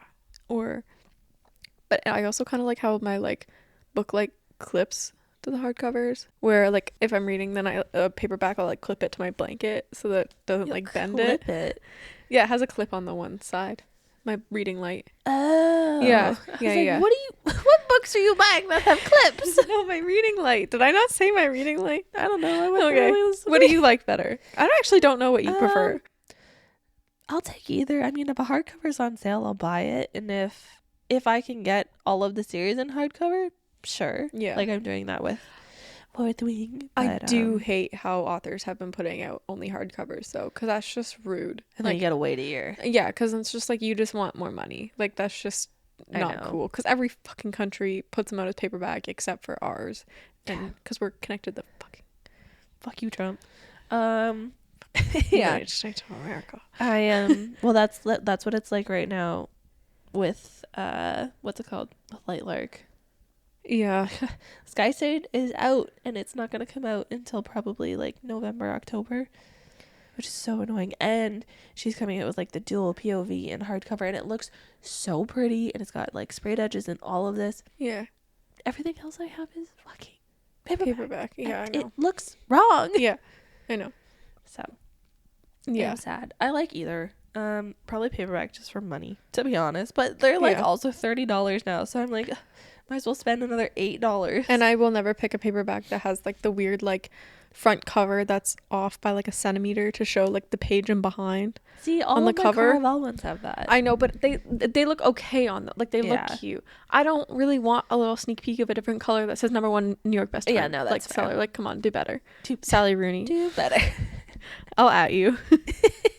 But I also kind of like how my like book like clips to the hardcovers, where like if I'm reading, then a paperback, I'll like clip it to my blanket so that it doesn't like bend it. Yeah, it has a clip on the one side. My reading light. Oh. Yeah. Like, what books are you buying that have clips? No, my reading light. Did I not say my reading light? I don't know. I wasn't Okay. really listening. What do you like better? I actually don't know what you prefer. I'll take either. I mean, if a hardcover's on sale, I'll buy it. And if I can get all of the series in hardcover, sure. Yeah. Like I'm doing that with Fourth Wing. I do hate how authors have been putting out only hardcovers, though, because that's just rude. And then you gotta wait a year. Yeah, because it's just like you just want more money. Like, that's just not cool. Because every fucking country puts them out as paperback except for ours, and because we're connected to Fuck you, Trump. United States of America. I am. Well, that's what it's like right now, with what's it called? With Light Lark. Yeah. Sickisode is out, and it's not gonna come out until probably like November, October, which is so annoying. And she's coming out with like the dual POV and hardcover, and it looks so pretty, and it's got like sprayed edges and all of this. Yeah. Everything else I have is fucking Paperback. Yeah, and I know. it looks wrong. Yeah, I know. So Yeah. I'm sad. I like either. Probably paperback just for money, to be honest. But they're like also $30 now, so I'm like, might as well spend another $8. And I will never pick a paperback that has like the weird like front cover that's off by like a centimeter to show like the page and behind. See, all on the of my cover. Caraval ones have that. I know, but they look okay on them. Like, they look cute. I don't really want a little sneak peek of a different color that says #1 New York best friend. Yeah, no, that's like fair. seller. Like, come on, do better. Sally Rooney. Do better. I'll at you.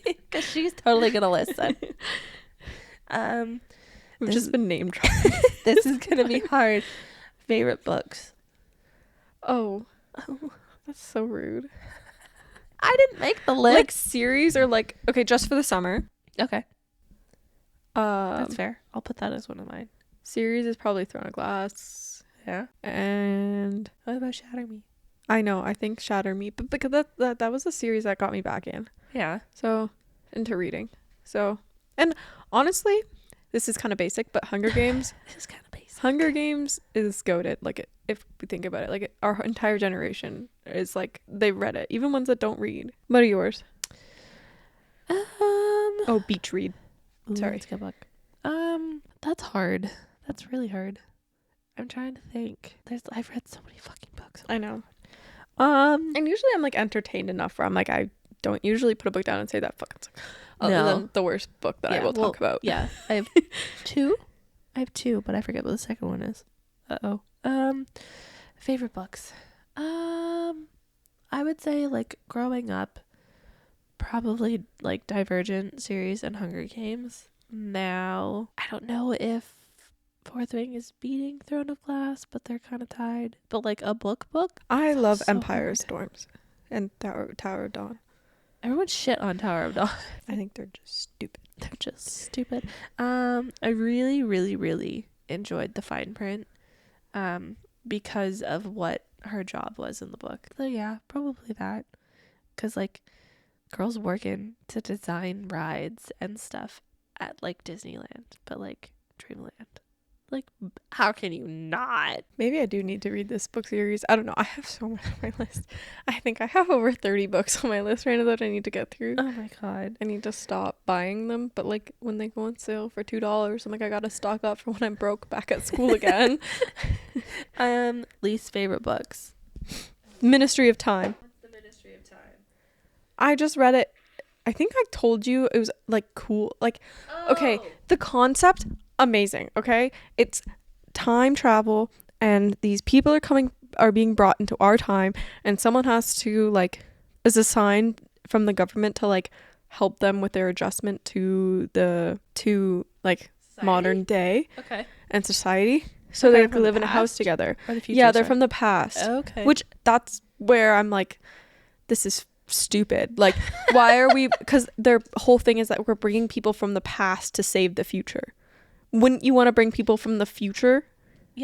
Because she's totally gonna listen. We've just been name dropping. This is gonna be hard. Favorite books. Oh, that's so rude. I didn't make the list. Like series or like, okay, just for the summer. Okay, that's fair. I'll put that as one of mine. Series is probably Throne of Glass. Yeah. And What about Shatter Me? I know, I think Shatter Me, but because that was a series that got me back in. Yeah. So into reading. So, and honestly, this is kind of basic, but Hunger Games. This is kind of basic. Hunger Games is goated. Like, if we think about it, like our entire generation is like, they've read it, even ones that don't read. What are yours? Oh, beach read. Ooh, Sorry. that's a good book. That's hard. That's really hard. I'm trying to think. I've read so many fucking books. I know. And usually I'm like entertained enough where I'm like, I don't usually put a book down and say that fucking sucks. Other No. than the worst book that I will talk about. Yeah. I have two. But I forget what the second one is. Favorite books. I would say like growing up, probably like Divergent series and Hunger Games. Now, I don't know if Fourth Wing is beating Throne of Glass, but they're kind of tied. But like a book. I love so Empire hard. Storms and Tower of Dawn. Everyone shit on Tower of Dawn. I think they're just stupid. They're just stupid. I really, really, really enjoyed the fine print. Because of what her job was in the book. So yeah, probably that. Because like girls working to design rides and stuff at like Disneyland, but like Dreamland. Like, how can you not? Maybe I do need to read this book series. I don't know. I have so much on my list. I think I have over 30 books on my list right now that I need to get through. Oh my god. I need to stop buying them, but like when they go on sale for $2, I'm like, I gotta stock up for when I'm broke back at school again. Least favorite books. Ministry of Time. What's the Ministry of Time? I just read it. I think I told you it was like cool. Like, okay, the concept, amazing. Okay, it's time travel, and these people are being brought into our time, and someone has to like is assigned from the government to like help them with their adjustment to like Society? modern day and society. So Okay, they from live the in a house past? together. Or the future? Yeah, they're sorry. from the past. Okay. Which that's where I'm like, this is stupid. Like, why are we? Because their whole thing is that we're bringing people from the past to save the future. Wouldn't you want to bring people from the future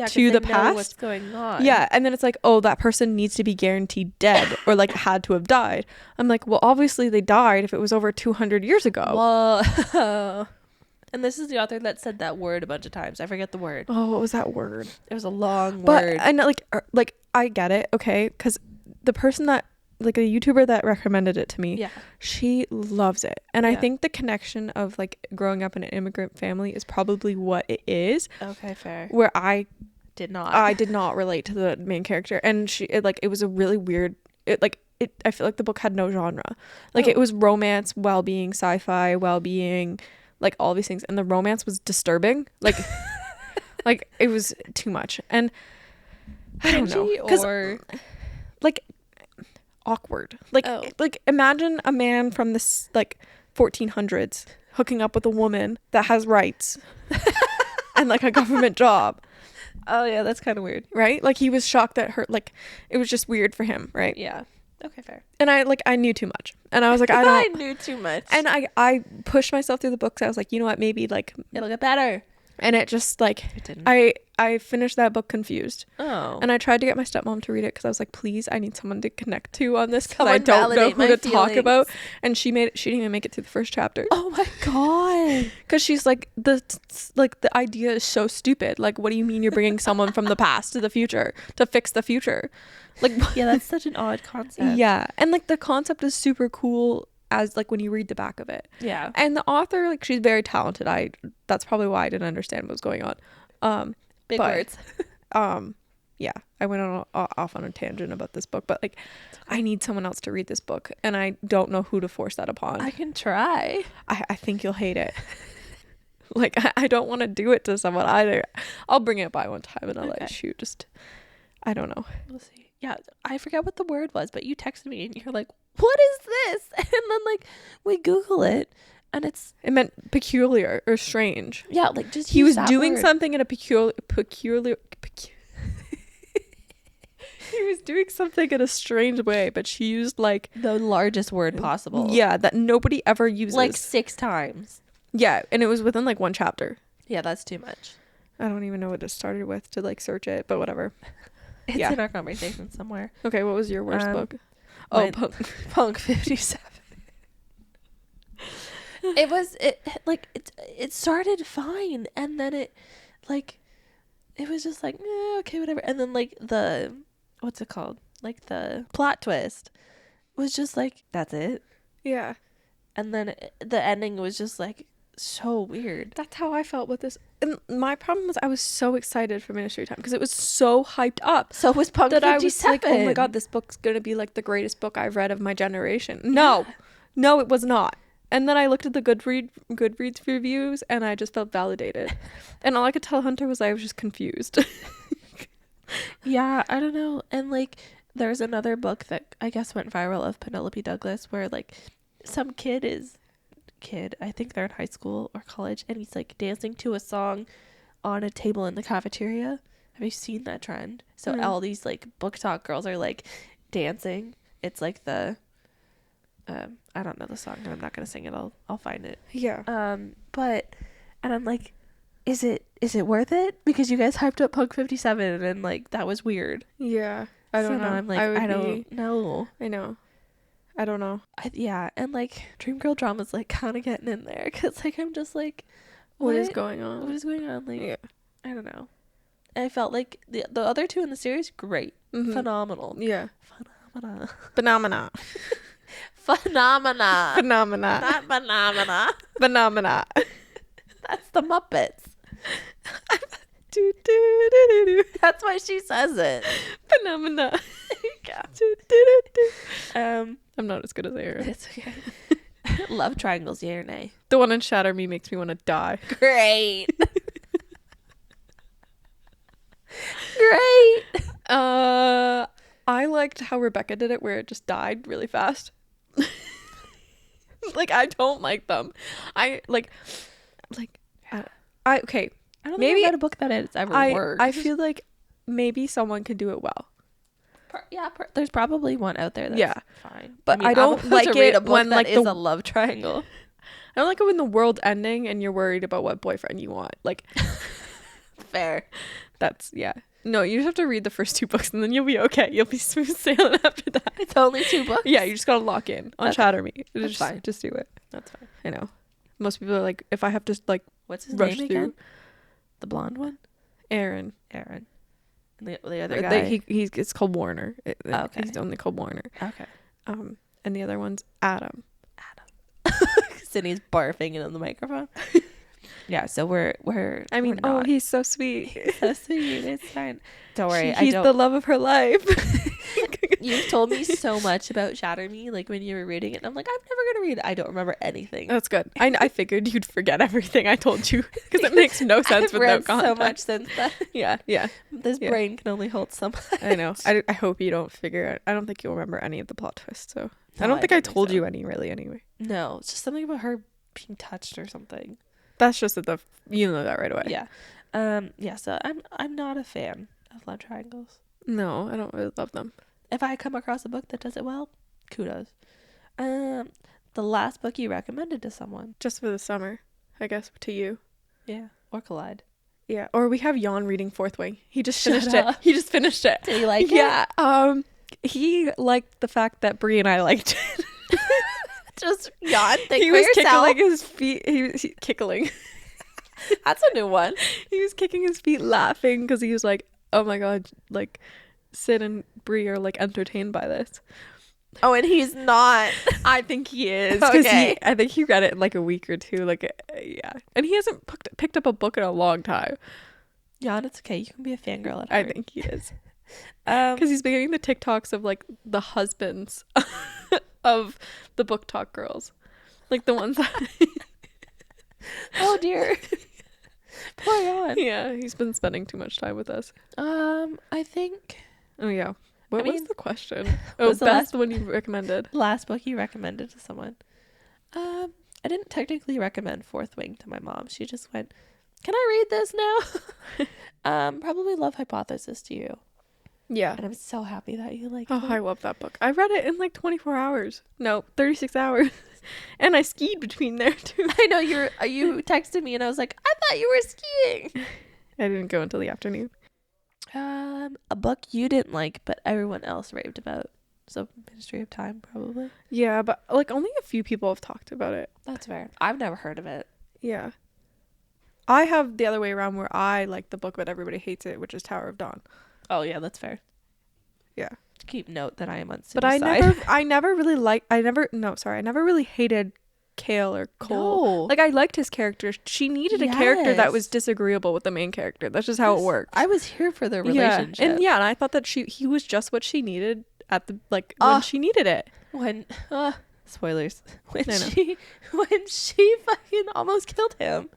to the past? What's going on? Yeah, and then it's like, oh, that person needs to be guaranteed dead or like had to have died. I'm like, well, obviously they died if it was over 200 years ago. Well, and this is the author that said that word a bunch of times. I forget the word. Oh, what was that word? It was a long But word. I know, like I get it, okay, because the person that like a YouTuber that recommended it to me, Yeah. she loves it, and I Yeah. think the connection of like growing up in an immigrant family is probably what it is. Okay, fair. Where I Did not. did not relate to the main character, and it was a really weird. I feel like the book had no genre. Like it was romance while being sci-fi, while being like all these things, and the romance was disturbing. Like, like it was too much, and I don't know, or like awkward. Like like imagine a man from this like 1400s hooking up with a woman that has rights and like a government job. Oh yeah, that's kind of weird. Right? Like he was shocked that her like it was just weird for him, right? Yeah. Okay, fair. And I knew too much. And I was like, I don't I knew too much. and I pushed myself through the books. I was like, you know what, maybe like it'll get better. And it just like It didn't. I finished that book confused. Oh. And I tried to get my stepmom to read it because I was like, please, I need someone to connect to on this because I Someone don't know validate who my to talk feelings. about. And she didn't even make it through the first chapter. Oh my god. Because she's like the idea is so stupid. Like, what do you mean you're bringing someone from the past to the future to fix the future? Like, Yeah, that's such an odd concept. yeah, and like the concept is super cool as like when you read the back of it. Yeah. And the author, like, she's very talented. That's probably why I didn't understand what was going on. Big but, words. Yeah, I went off on a tangent about this book, but like I need someone else to read this book and I don't know who to force that upon. I can try. I think you'll hate it. Like I don't want to do it to someone either. I'll bring it by one time and I'll Okay. like, shoot, just I don't know. We'll see. Yeah, I forget what the word was, but you texted me and you're like, "What is this?" And then like we Google it, and it meant peculiar or strange. Yeah, like just he use was that doing word. something in a peculiar he was doing something in a strange way, but she used like the largest word possible. Yeah, that nobody ever uses. Like 6 times. Yeah, and it was within like one chapter. Yeah, that's too much. I don't even know what it started with to like search it, but whatever. It's Yeah. in our conversation somewhere. Okay, what was your worst book? mine- Oh, Punk 57. It started fine, and then it was just like, okay, whatever. And then like the what's it called? Like the plot twist was just like, that's it. yeah. And then the ending was just like so weird. That's how I felt with this. And my problem was I was so excited for Ministry Time because it was so hyped up. So was Punk That 57. I was like, oh my god, this book's gonna be like the greatest book I've read of my generation. No, no, it was not. And then I looked at the Goodreads reviews and I just felt validated. And all I could tell Hunter was I was just confused. Yeah, I don't know. And like there's another book that I guess went viral of Penelope Douglas where like some kid, I think they're in high school or college, and he's like dancing to a song on a table in the cafeteria. Have you seen that trend? So all these like book talk girls are like dancing. It's like the I don't know the song and I'm not gonna sing it. I'll find it. Yeah. But and I'm like, is it worth it? Because you guys hyped up Punk 57 and like that was weird. Yeah. I don't know. I'm like, I don't know. I know. I don't know. Yeah, and like Dream Girl drama's like kind of getting in there because like I'm just like, What is going on? What is going on? Like, Yeah. I don't know. I felt like the other two in the series, great, phenomenal, Yeah. phenomena, Phenomena. phenomena, Phenomena. not phenomena. Phenomena. That's the Muppets. Do, do, do, do, do. That's why she says it. Phenomena. Yeah. Do, do, do, do. I'm not as good as Aaron. It's okay. Love triangles, yay or nay? The one in Shatter Me makes me want to die. Great. Great. I liked how Rebecca did it, where it just died really fast. Like I don't like them. I okay. I don't Maybe think I've read a book that it's ever worked. I feel like maybe someone could do it well. There's probably one out there that's fine. But I don't like it when like is a love triangle. I don't like it when the world's ending and you're worried about what boyfriend you want. Like, fair. That's No, you just have to read the first 2 books and then you'll be okay. You'll be smooth sailing after that. It's only 2 books. Yeah, you just gotta lock in on Shatter Me. That's fine. Just do it. That's fine. I know. Most people are like, if I have to like, what's his rush name through. again? The blonde one. Aaron. And the other guy. It's called Warner. Okay. He's only called Warner. Okay. And the other one's Adam. Sydney's barfing into the microphone. Yeah, so we're he's so sweet. So sweet. It's fine. Don't worry. He's the love of her life. You've told me so much about Shatter Me, like when you were reading it, and I'm like, I'm never gonna read it. I don't remember anything. That's good. I figured you'd forget everything I told you because it makes no sense I've without read context. so much since then. Yeah. This brain can only hold so much. I know. I hope you don't figure out. I don't think you'll remember any of the plot twists. So No, I don't think I think told so. you any really anyway. No, it's just something about her being touched or something. That's just you know that right away. Yeah. Yeah. So I'm not a fan of love triangles. No, I don't really love them. If I come across a book that does it well, kudos. The last book you recommended to someone. Just for the summer, I guess, to you. Yeah. Or Collide. Yeah. Or we have Jan reading Fourth Wing. He just Shut finished up. it. He just finished it. Did you like it? Yeah. He liked the fact that Brie and I liked it. Just Jan, think He for was yourself. kicking his feet. He was kickling. That's a new one. He was kicking his feet laughing because he was like, oh my god, like Sid and Brie are like entertained by this. Oh, and he's not. I think he is, because Okay. I think he read it in like a week or 2, like yeah, and he hasn't picked up a book in a long time. Jan, it's okay. You can be a fangirl at I heart. think he is, because he's been getting the TikToks of like the husbands of the book talk girls, like the ones that Oh dear. Poor Jan. yeah, he's been spending too much time with us. I think Oh yeah, what was the question? What was the best one you recommended? last book you recommended to someone. I didn't technically recommend Fourth Wing to my mom. She just went, "Can I read this now?" Probably Love Hypothesis to you. Yeah. And I'm so happy that you like Oh, it. I love that book. I read it in like 24 hours. No, 36 hours. And I skied between there too. I know you texted me and I was like, I thought you were skiing. I didn't go until the afternoon. A book you didn't like, but everyone else raved about. So Ministry of Time, probably. Yeah, but like only a few people have talked about it. That's fair. I've never heard of it. Yeah. I have the other way around where I like the book but everybody hates it, which is Tower of Dawn. Oh yeah, that's fair. Yeah. Keep note that I am on But Sydney's I side. never really hated Kale or Cole. No. Like, I liked his character. She needed a character that was Yes. disagreeable with the main character. That's just how it Yes. worked. I was here for the Yeah. relationship. And I thought that he was just what she needed at the when Ah. she needed it. When spoilers. When I know. she fucking almost killed him.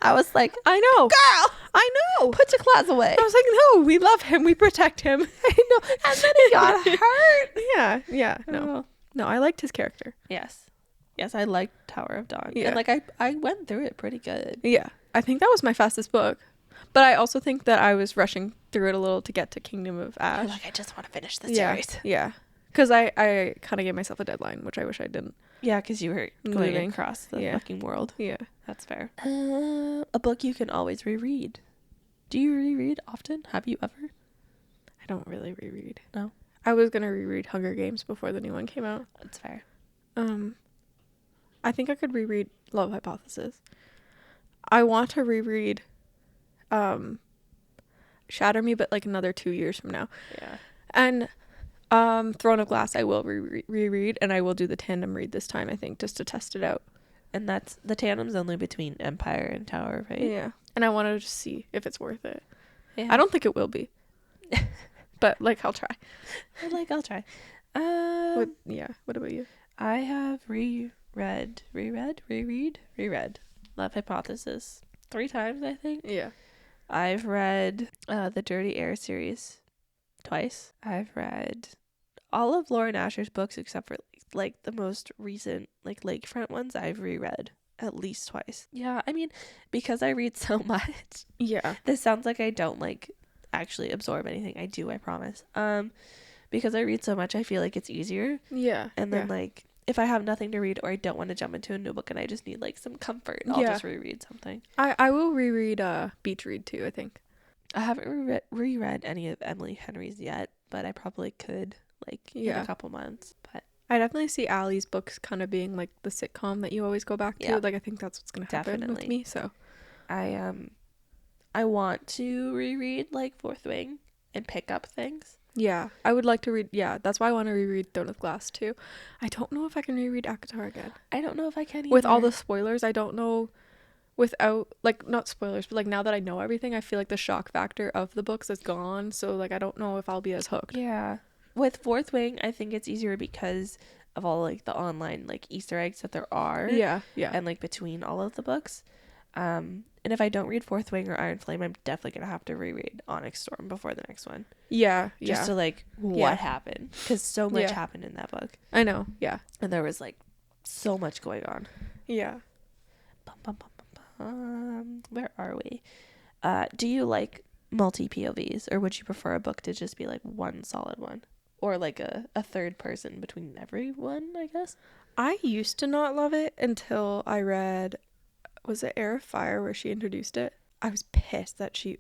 I was like, I know. girl, I know. put your claws away. I was like, no, we love him. We protect him. I know. And then he got hurt. Yeah. Oh. No, I liked his character. Yes. Yes, I liked Tower of Dawn. Yeah. And like I went through it pretty good. Yeah. I think that was my fastest book. But I also think that I was rushing through it a little to get to Kingdom of You're Ash. like, I just want to finish the Yeah. series. Yeah. Because I kind of gave myself a deadline, which I wish I didn't. Yeah, because you were going Moving. across the Yeah. fucking world. Yeah. That's fair. A book you can always reread. Do you reread often? Have you ever? I don't really reread. No. I was going to reread Hunger Games before the new one came out. That's fair. I think I could reread Love Hypothesis. I want to reread Shatter Me, but like another 2 years from now. Yeah. And Throne of Glass I will reread, and I will do the tandem read this time, I think, just to test it out. And that's the tandem's only between Empire and Tower, right? Yeah. And I want to just see if it's worth it. Yeah. I don't think it will be. But like I'll try. I'll try. What about you? I have reread Love Hypothesis 3 times, I think. Yeah. I've read the Dirty Air series twice. I've read all of Lauren Asher's books except for like the most recent like Lakefront ones. I've reread at least twice. Yeah, I mean, because I read so much. Yeah. This sounds like I don't like actually absorb anything. I do, I promise. Because I read so much, I feel like it's easier. Yeah. And then like if I have nothing to read or I don't want to jump into a new book and I just need like some comfort, I'll just reread something. I will reread Beach Read too, I think. I haven't reread any of Emily Henry's yet, but I probably could in a couple months. But I definitely see Allie's books kind of being like the sitcom that you always go back to. Yeah. Like I think that's what's gonna happen with me. So I want to reread like Fourth Wing and pick up things. yeah, I would like to read. Yeah, that's why I want to reread Throne of Glass too. I don't know if I can reread ACOTAR again. I don't know if I can either. With all the spoilers, I don't know. Without like not spoilers, but like now that I know everything, I feel like the shock factor of the books is gone. So like I don't know if I'll be as hooked. Yeah. With Fourth Wing, I think it's easier because of all like the online like Easter eggs that there are. Yeah. And like between all of the books. And if I don't read Fourth Wing or Iron Flame, I'm definitely gonna have to reread Onyx Storm before the next one. Yeah. Just to like what happened, because so much happened in that book. I know. Yeah. And there was like so much going on. Yeah. Where are we? Do you like multi POVs, or would you prefer a book to just be like one solid one, or like a third person between everyone? I guess I used to not love it until I read, was it Air of Fire where she introduced it? I was pissed that she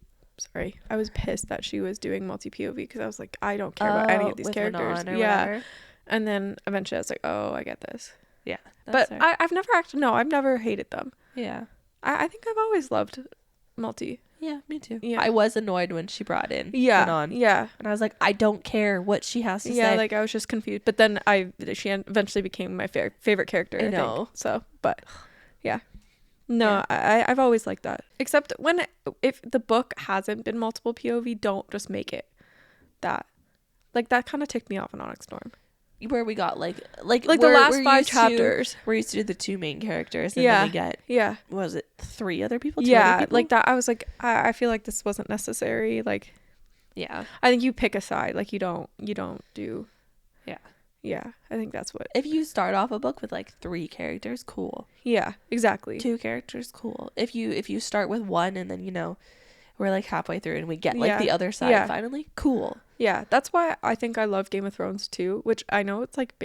was doing multi POV because I was like, I don't care about any of these characters. Whatever. And then eventually I was like, oh, I get this. Yeah. But I've never hated them. Yeah. I think I've always loved multi. Yeah, me too. Yeah. I was annoyed when she brought in on. Yeah. And I was like, I don't care what she has to say. Yeah, like I was just confused. But then she eventually became my favorite character, I know. think. So, but yeah. No, yeah. I've always liked that. Except if the book hasn't been multiple POV, don't just make it that. Like that kind of ticked me off in Onyx Storm. Where we got like the last 5 chapters. We're used to do the 2 main characters, and then we get what was it, 3 other people? 2 other people? Like that. I was like, I feel like this wasn't necessary. Like, yeah, I think you pick a side. Like you don't do. Yeah, I think that's what. If you start off a book with like 3 characters, cool. Yeah, exactly. 2 characters, cool. If you start with 1 and then we're like halfway through and we get like the other side finally, cool. Yeah, that's why I think I love Game of Thrones too, which I know it's like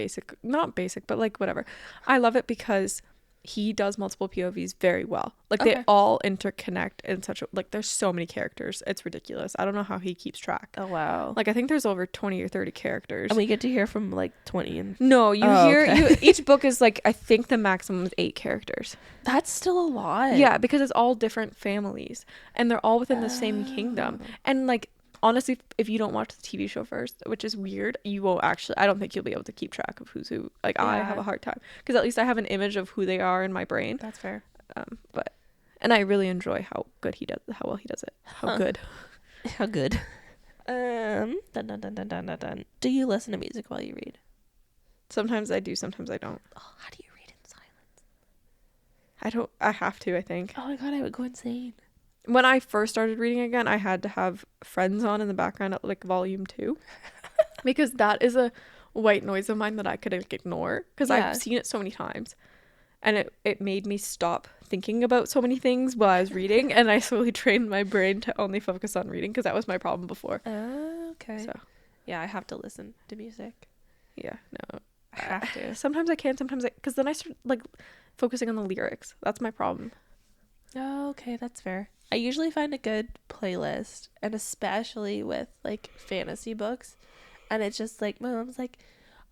not basic, but like whatever. I love it because he does multiple POVs very well. Like they all interconnect in such a, like there's so many characters. It's ridiculous. I don't know how he keeps track. Oh wow. Like I think there's over 20 or 30 characters. And we get to hear from like 20 and no, each book is like, I think the maximum is 8 characters. That's still a lot. Yeah, because it's all different families and they're all within the same kingdom. And like honestly, if you don't watch the TV show first, which is weird, you won't actually, I don't think you'll be able to keep track of who's who. Like, I have Yeah. a hard time because at least I have an image of who they are in my brain. That's fair. But and I really enjoy how well he does it. How good. How good. Dun, dun, dun, dun, dun, dun, dun. Do you listen to music while you read? Sometimes I do, sometimes I don't. Oh, how do you read in silence? I have to, I think. Oh my god, I would go insane. When I first started reading again, I had to have Friends on in the background at like volume 2 because that is a white noise of mine that I could ignore because Yeah. I've seen it so many times, and it made me stop thinking about so many things while I was reading, and I slowly trained my brain to only focus on reading because that was my problem before. Okay. So Yeah, I have to listen to music. yeah, no, I have to. sometimes I can, sometimes because then I start like focusing on the lyrics. That's my problem. Oh, okay, that's fair. I usually find a good playlist, and especially with like fantasy books, and it's just like my mom's like,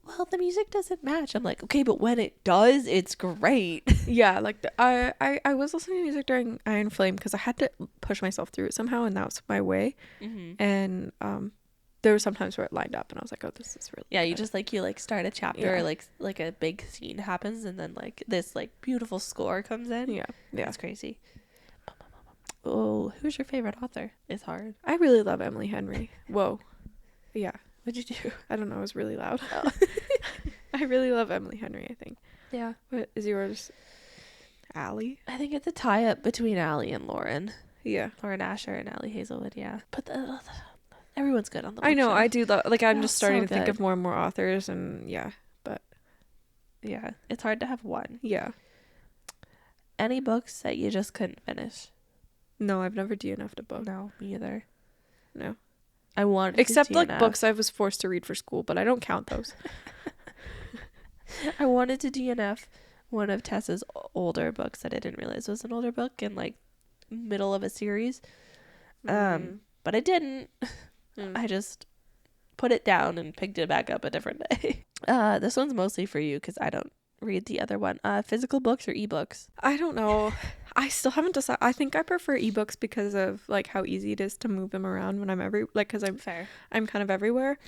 well, the music doesn't match. I'm like, okay, but when it does, it's great. Yeah, like I was listening to music during Iron Flame because I had to push myself through it somehow, and that was my way. Mm-hmm. And there were some times where it lined up, and I was like, oh, this is really Yeah, good. you just like start a chapter, Yeah. like a big scene happens, and then like this like beautiful score comes in. yeah. It's crazy. Oh, who's your favorite author? It's hard. I really love Emily Henry. Whoa, yeah. What'd you do? I don't know. It was really loud. Oh. I really love Emily Henry. I think. Yeah, What is yours? Allie. I think it's a tie-up between Allie and Lauren. Yeah. Lauren Asher and Allie Hazelwood, yeah. But everyone's good on the I know. bookshelf. I do love. Like I'm They're just starting so to think good. of more and more authors, and yeah, Yeah, it's hard to have one. yeah. Any books that you just couldn't finish? No, I've never DNF'd a book. No, me either. No. I want Except to like DNF. books I was forced to read for school, but I don't count those. I wanted to DNF one of Tessa's older books that I didn't realize was an older book in like middle of a series. But I didn't. I just put it down and picked it back up a different day. This one's mostly for you because I don't read the other one. Physical books or ebooks? I don't know. I still haven't decided. I think I prefer ebooks because of like how easy it is to move them around when I'm because Fair. I'm kind of everywhere.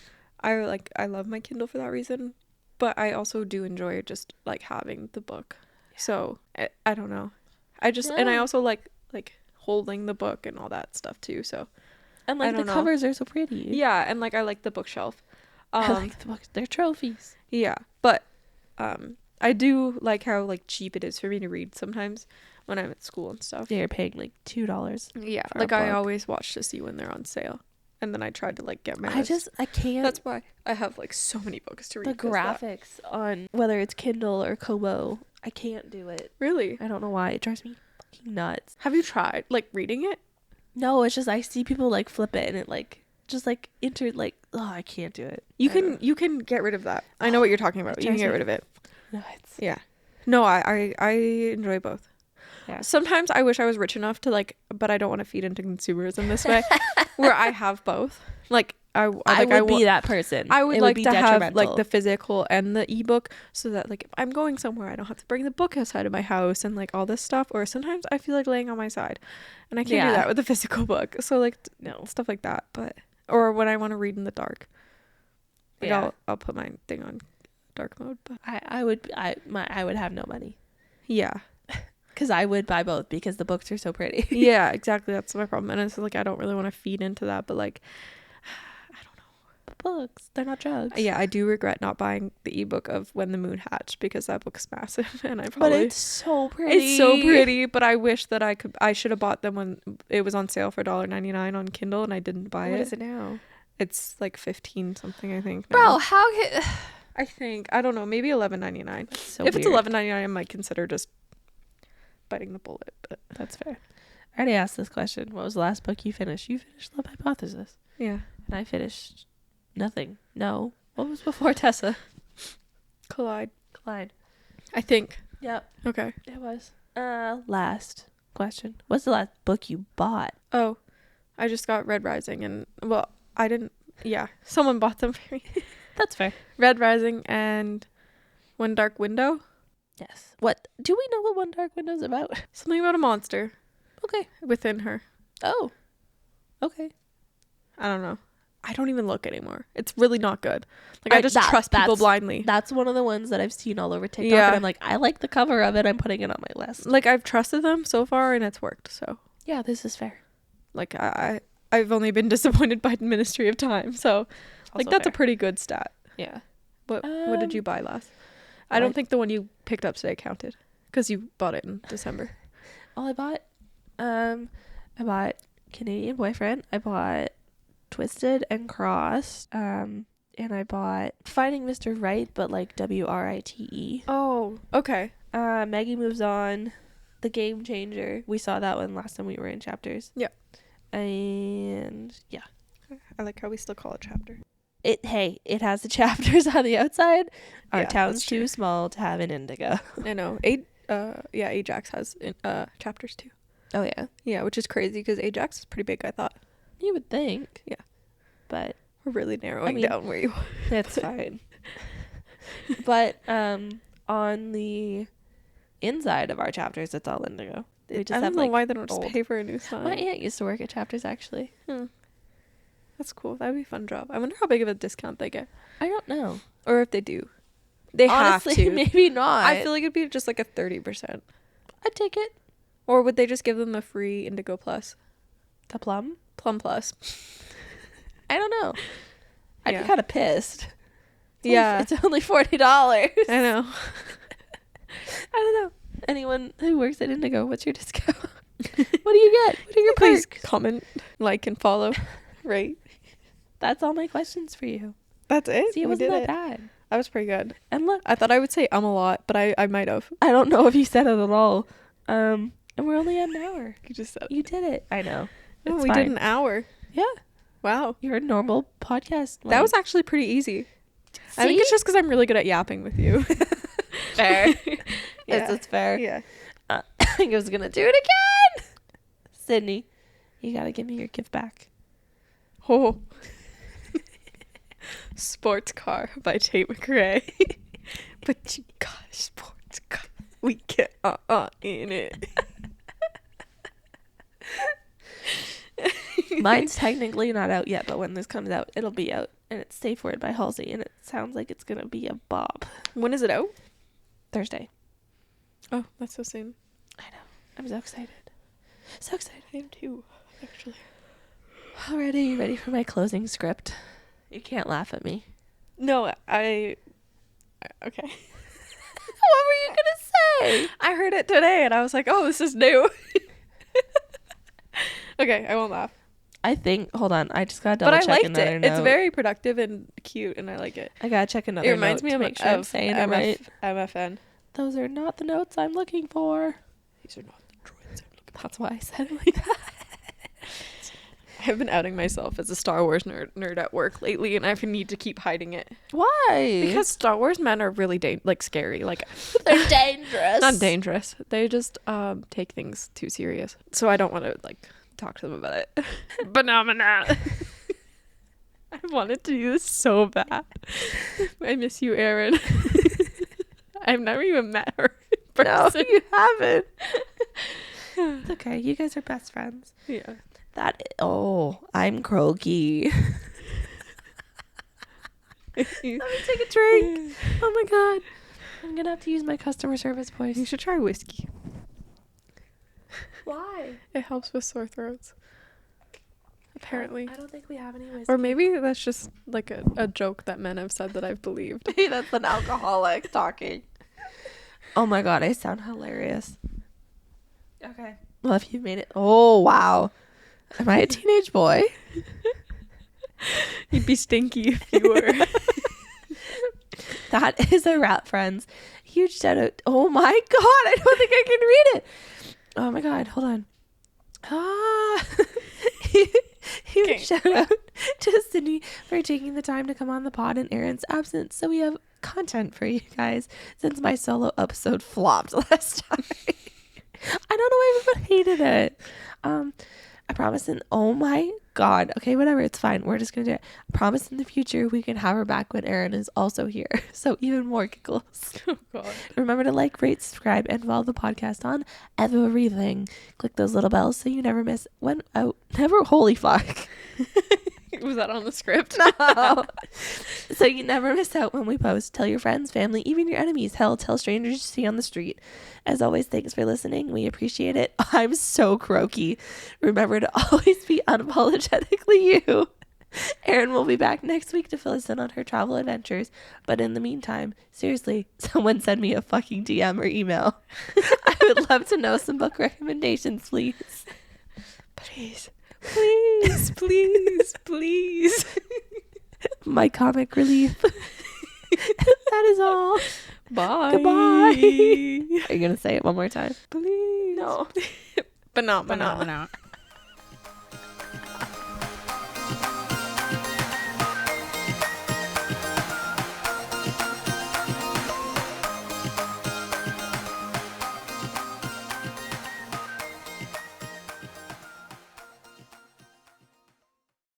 I love my Kindle for that reason, but I also do enjoy just like having the book. Yeah. So I don't know. And I also like holding the book and all that stuff too. So And like the covers are so pretty. yeah, and like I like the bookshelf. I like the books. They're trophies. Yeah, but I do like how like cheap it is for me to read sometimes when I'm at school and stuff. They're paying like $2. Yeah, for a like I book. always watch to see when they're on sale, and then I tried to like get my. I can't. That's why I have like so many books to read. The graphics on whether it's Kindle or Kobo. I can't do it. Really? I don't know why. It drives me fucking nuts. Have you tried like reading it? No, it's just I see people like flip it and it like just like enter like I can't do it. You can get rid of that. I know what you're talking about. It You can drives get me rid of it. nuts. Yeah. No, I enjoy both. Yeah. Sometimes I wish I was rich enough to but I don't want to feed into consumerism this way, where I have both. Like I would be that person. I would It like be to have like detrimental. the physical and the ebook, so that like if I'm going somewhere, I don't have to bring the book outside of my house and like all this stuff. Or sometimes I feel like laying on my side, and I can't do that with the physical book. So like no stuff like that. But or when I want to read in the dark, like, yeah. I'll put my thing on dark mode. But I would have no money yeah. because I would buy both because the books are so pretty. Yeah, exactly. That's my problem. And it's like I don't really want to feed into that, but like I don't know. Books, they're not drugs. Yeah, I do regret not buying the ebook of When the Moon Hatched because that book's massive, and I probably. But it's so pretty. It's so pretty, but I wish that I should have bought them when it was on sale for $1.99 on Kindle, and I didn't buy What it. is it now? It's like 15 something, I think. Bro, now. how can I think I don't know, maybe $11.99. so If it's weird. $11.99, I might consider just biting the bullet. But That's fair. I already asked this question. What was the last book you finished? You finished Love Hypothesis. yeah, And I finished nothing. No. What was before Tessa? Collide. Clyde. I think. Yep. Okay. It was. Last question. What's the last book you bought? Oh, I just got Red Rising, and well, I didn't. Yeah, someone bought them for me. That's fair. Red Rising and One Dark Window. Yes. What? Do we know what One Dark Window is about? Something about a monster Okay. within her. Oh. Okay. I don't know. I don't even look anymore. It's really not good. Like I just trust people blindly. That's one of the ones that I've seen all over TikTok, and I'm like, I like the cover of it. I'm putting it on my list. Like I've trusted them so far, and it's worked. So yeah, this is fair. Like I've only been disappointed by Ministry of Time. So like Also that's fair. a pretty good stat. Yeah. What did you buy last? I don't think the one you picked up today counted because you bought it in December. All I bought Canadian Boyfriend. I bought Twisted and Crossed. And I bought Finding Mr. Right, but like WRITE. Oh, okay. Maggie Moves On, The Game Changer. We saw that one last time we were in chapters. Yeah. And yeah. I like how we still call it chapter. It has the chapters on the outside. Our Yeah, town's that's too true. small to have an indigo. I know. Ajax has chapters too. Oh yeah. Yeah, which is crazy because Ajax is pretty big, I thought. You would think. Yeah. But We're really narrowing down where you are. that's fine. But on the inside of our chapters, it's all indigo. We just I have don't know like why they don't just old. pay for a new sign. My aunt used to work at chapters actually. That's cool. That'd be a fun job. I wonder how big of a discount they get. I don't know. Or if they do. They Honestly, have to. maybe not. I feel like it'd be just like a 30%. I'd take it. Or would they just give them the free Indigo Plus? The Plum Plus. I don't know. I'd Yeah. be kind of pissed. It's only $40. I know. I don't know. Anyone who works at Indigo, what's your discount? What do you get? What are your Please perks? comment, like, and follow. Right. That's all my questions for you. That's it. See, it We wasn't did that it. bad. That was pretty good. And look, I thought I would say a lot, but I might have. I don't know if you said it at all. And we're only at an hour. You just said You did it. I know. Oh, It's we fine. did an hour. Yeah. Wow. You're a normal podcast. That was actually pretty easy. I think it's just because I'm really good at yapping with you. fair. Yeah. Yes, it's fair. Yeah. I think I was going to do it again. Sydney, you got to give me your gift back. Oh. Sports Car by Tate McRae. But you got a sports car. We get in it. Mine's technically not out yet, but when this comes out, it'll be out. And it's Safe Word by Halsey, and it sounds like it's going to be a bob. When is it out? Thursday. Oh, that's so soon. I know. I'm so excited. So excited. I am too, actually. Already, you ready for my closing script? You can't laugh at me. No, okay. What were you going to say? I heard it today and I was like, oh, this is new. Okay, I won't laugh. I think, hold on, I just got to double But I check liked another it. note. It's very productive and cute and I like it. I got to check another It reminds note me to of, make sure I'm saying it right. MFN. Those are not the notes I'm looking for. These are not the droids I'm looking for. That's why I said it like that. I've been outing myself as a Star Wars nerd at work lately and I need to keep hiding it. Why? Because Star Wars men are really scary. Like they're dangerous. not dangerous. They just take things too serious. So I don't want to talk to them about it. Phenomena. I wanted to do this so bad. I miss you, Erin. I've never even met her in person. No, you haven't. It's okay. You guys are best friends. Yeah. I'm croaky. Let me Take a drink. Oh my god. I'm gonna have to use my customer service voice. You should try whiskey. Why? It helps with sore throats. Apparently. I don't think we have any whiskey. Or maybe that's just like a joke that men have said that I've believed. Hey, that's an alcoholic talking. Oh my god, I sound hilarious. Okay. Well, if you made it. Oh, wow. Am I a teenage boy? You'd be stinky if you were. That is a wrap, friends. Huge shout out. Oh my god, I don't think I can read it. Oh my god, hold on. Huge Okay. shout out to Sydney for taking the time to come on the pod in Erin's absence, so we have content for you guys since my solo episode flopped last time. I don't know why everyone hated it. I promise oh my god. Okay, whatever, it's fine. We're just gonna do it. I promise in the future we can have her back when Erin is also here. So even more giggles. Oh god. Remember to like, rate, subscribe, and follow the podcast on everything. Click those little bells so you never miss holy fuck. that on the script? No. So you never miss out when we post. Tell your friends, family, even your enemies. Hell, tell strangers you see on the street. As always, thanks for listening. We appreciate it. I'm so croaky. Remember to always be unapologetically you. Erin will be back next week to fill us in on her travel adventures. But in the meantime, seriously, someone send me a fucking DM or email. I would love to know some book recommendations, please. Please. Please, please, please. My comic relief. That is all. Bye. Goodbye. Are you going to say it one more time? Please. No. But not.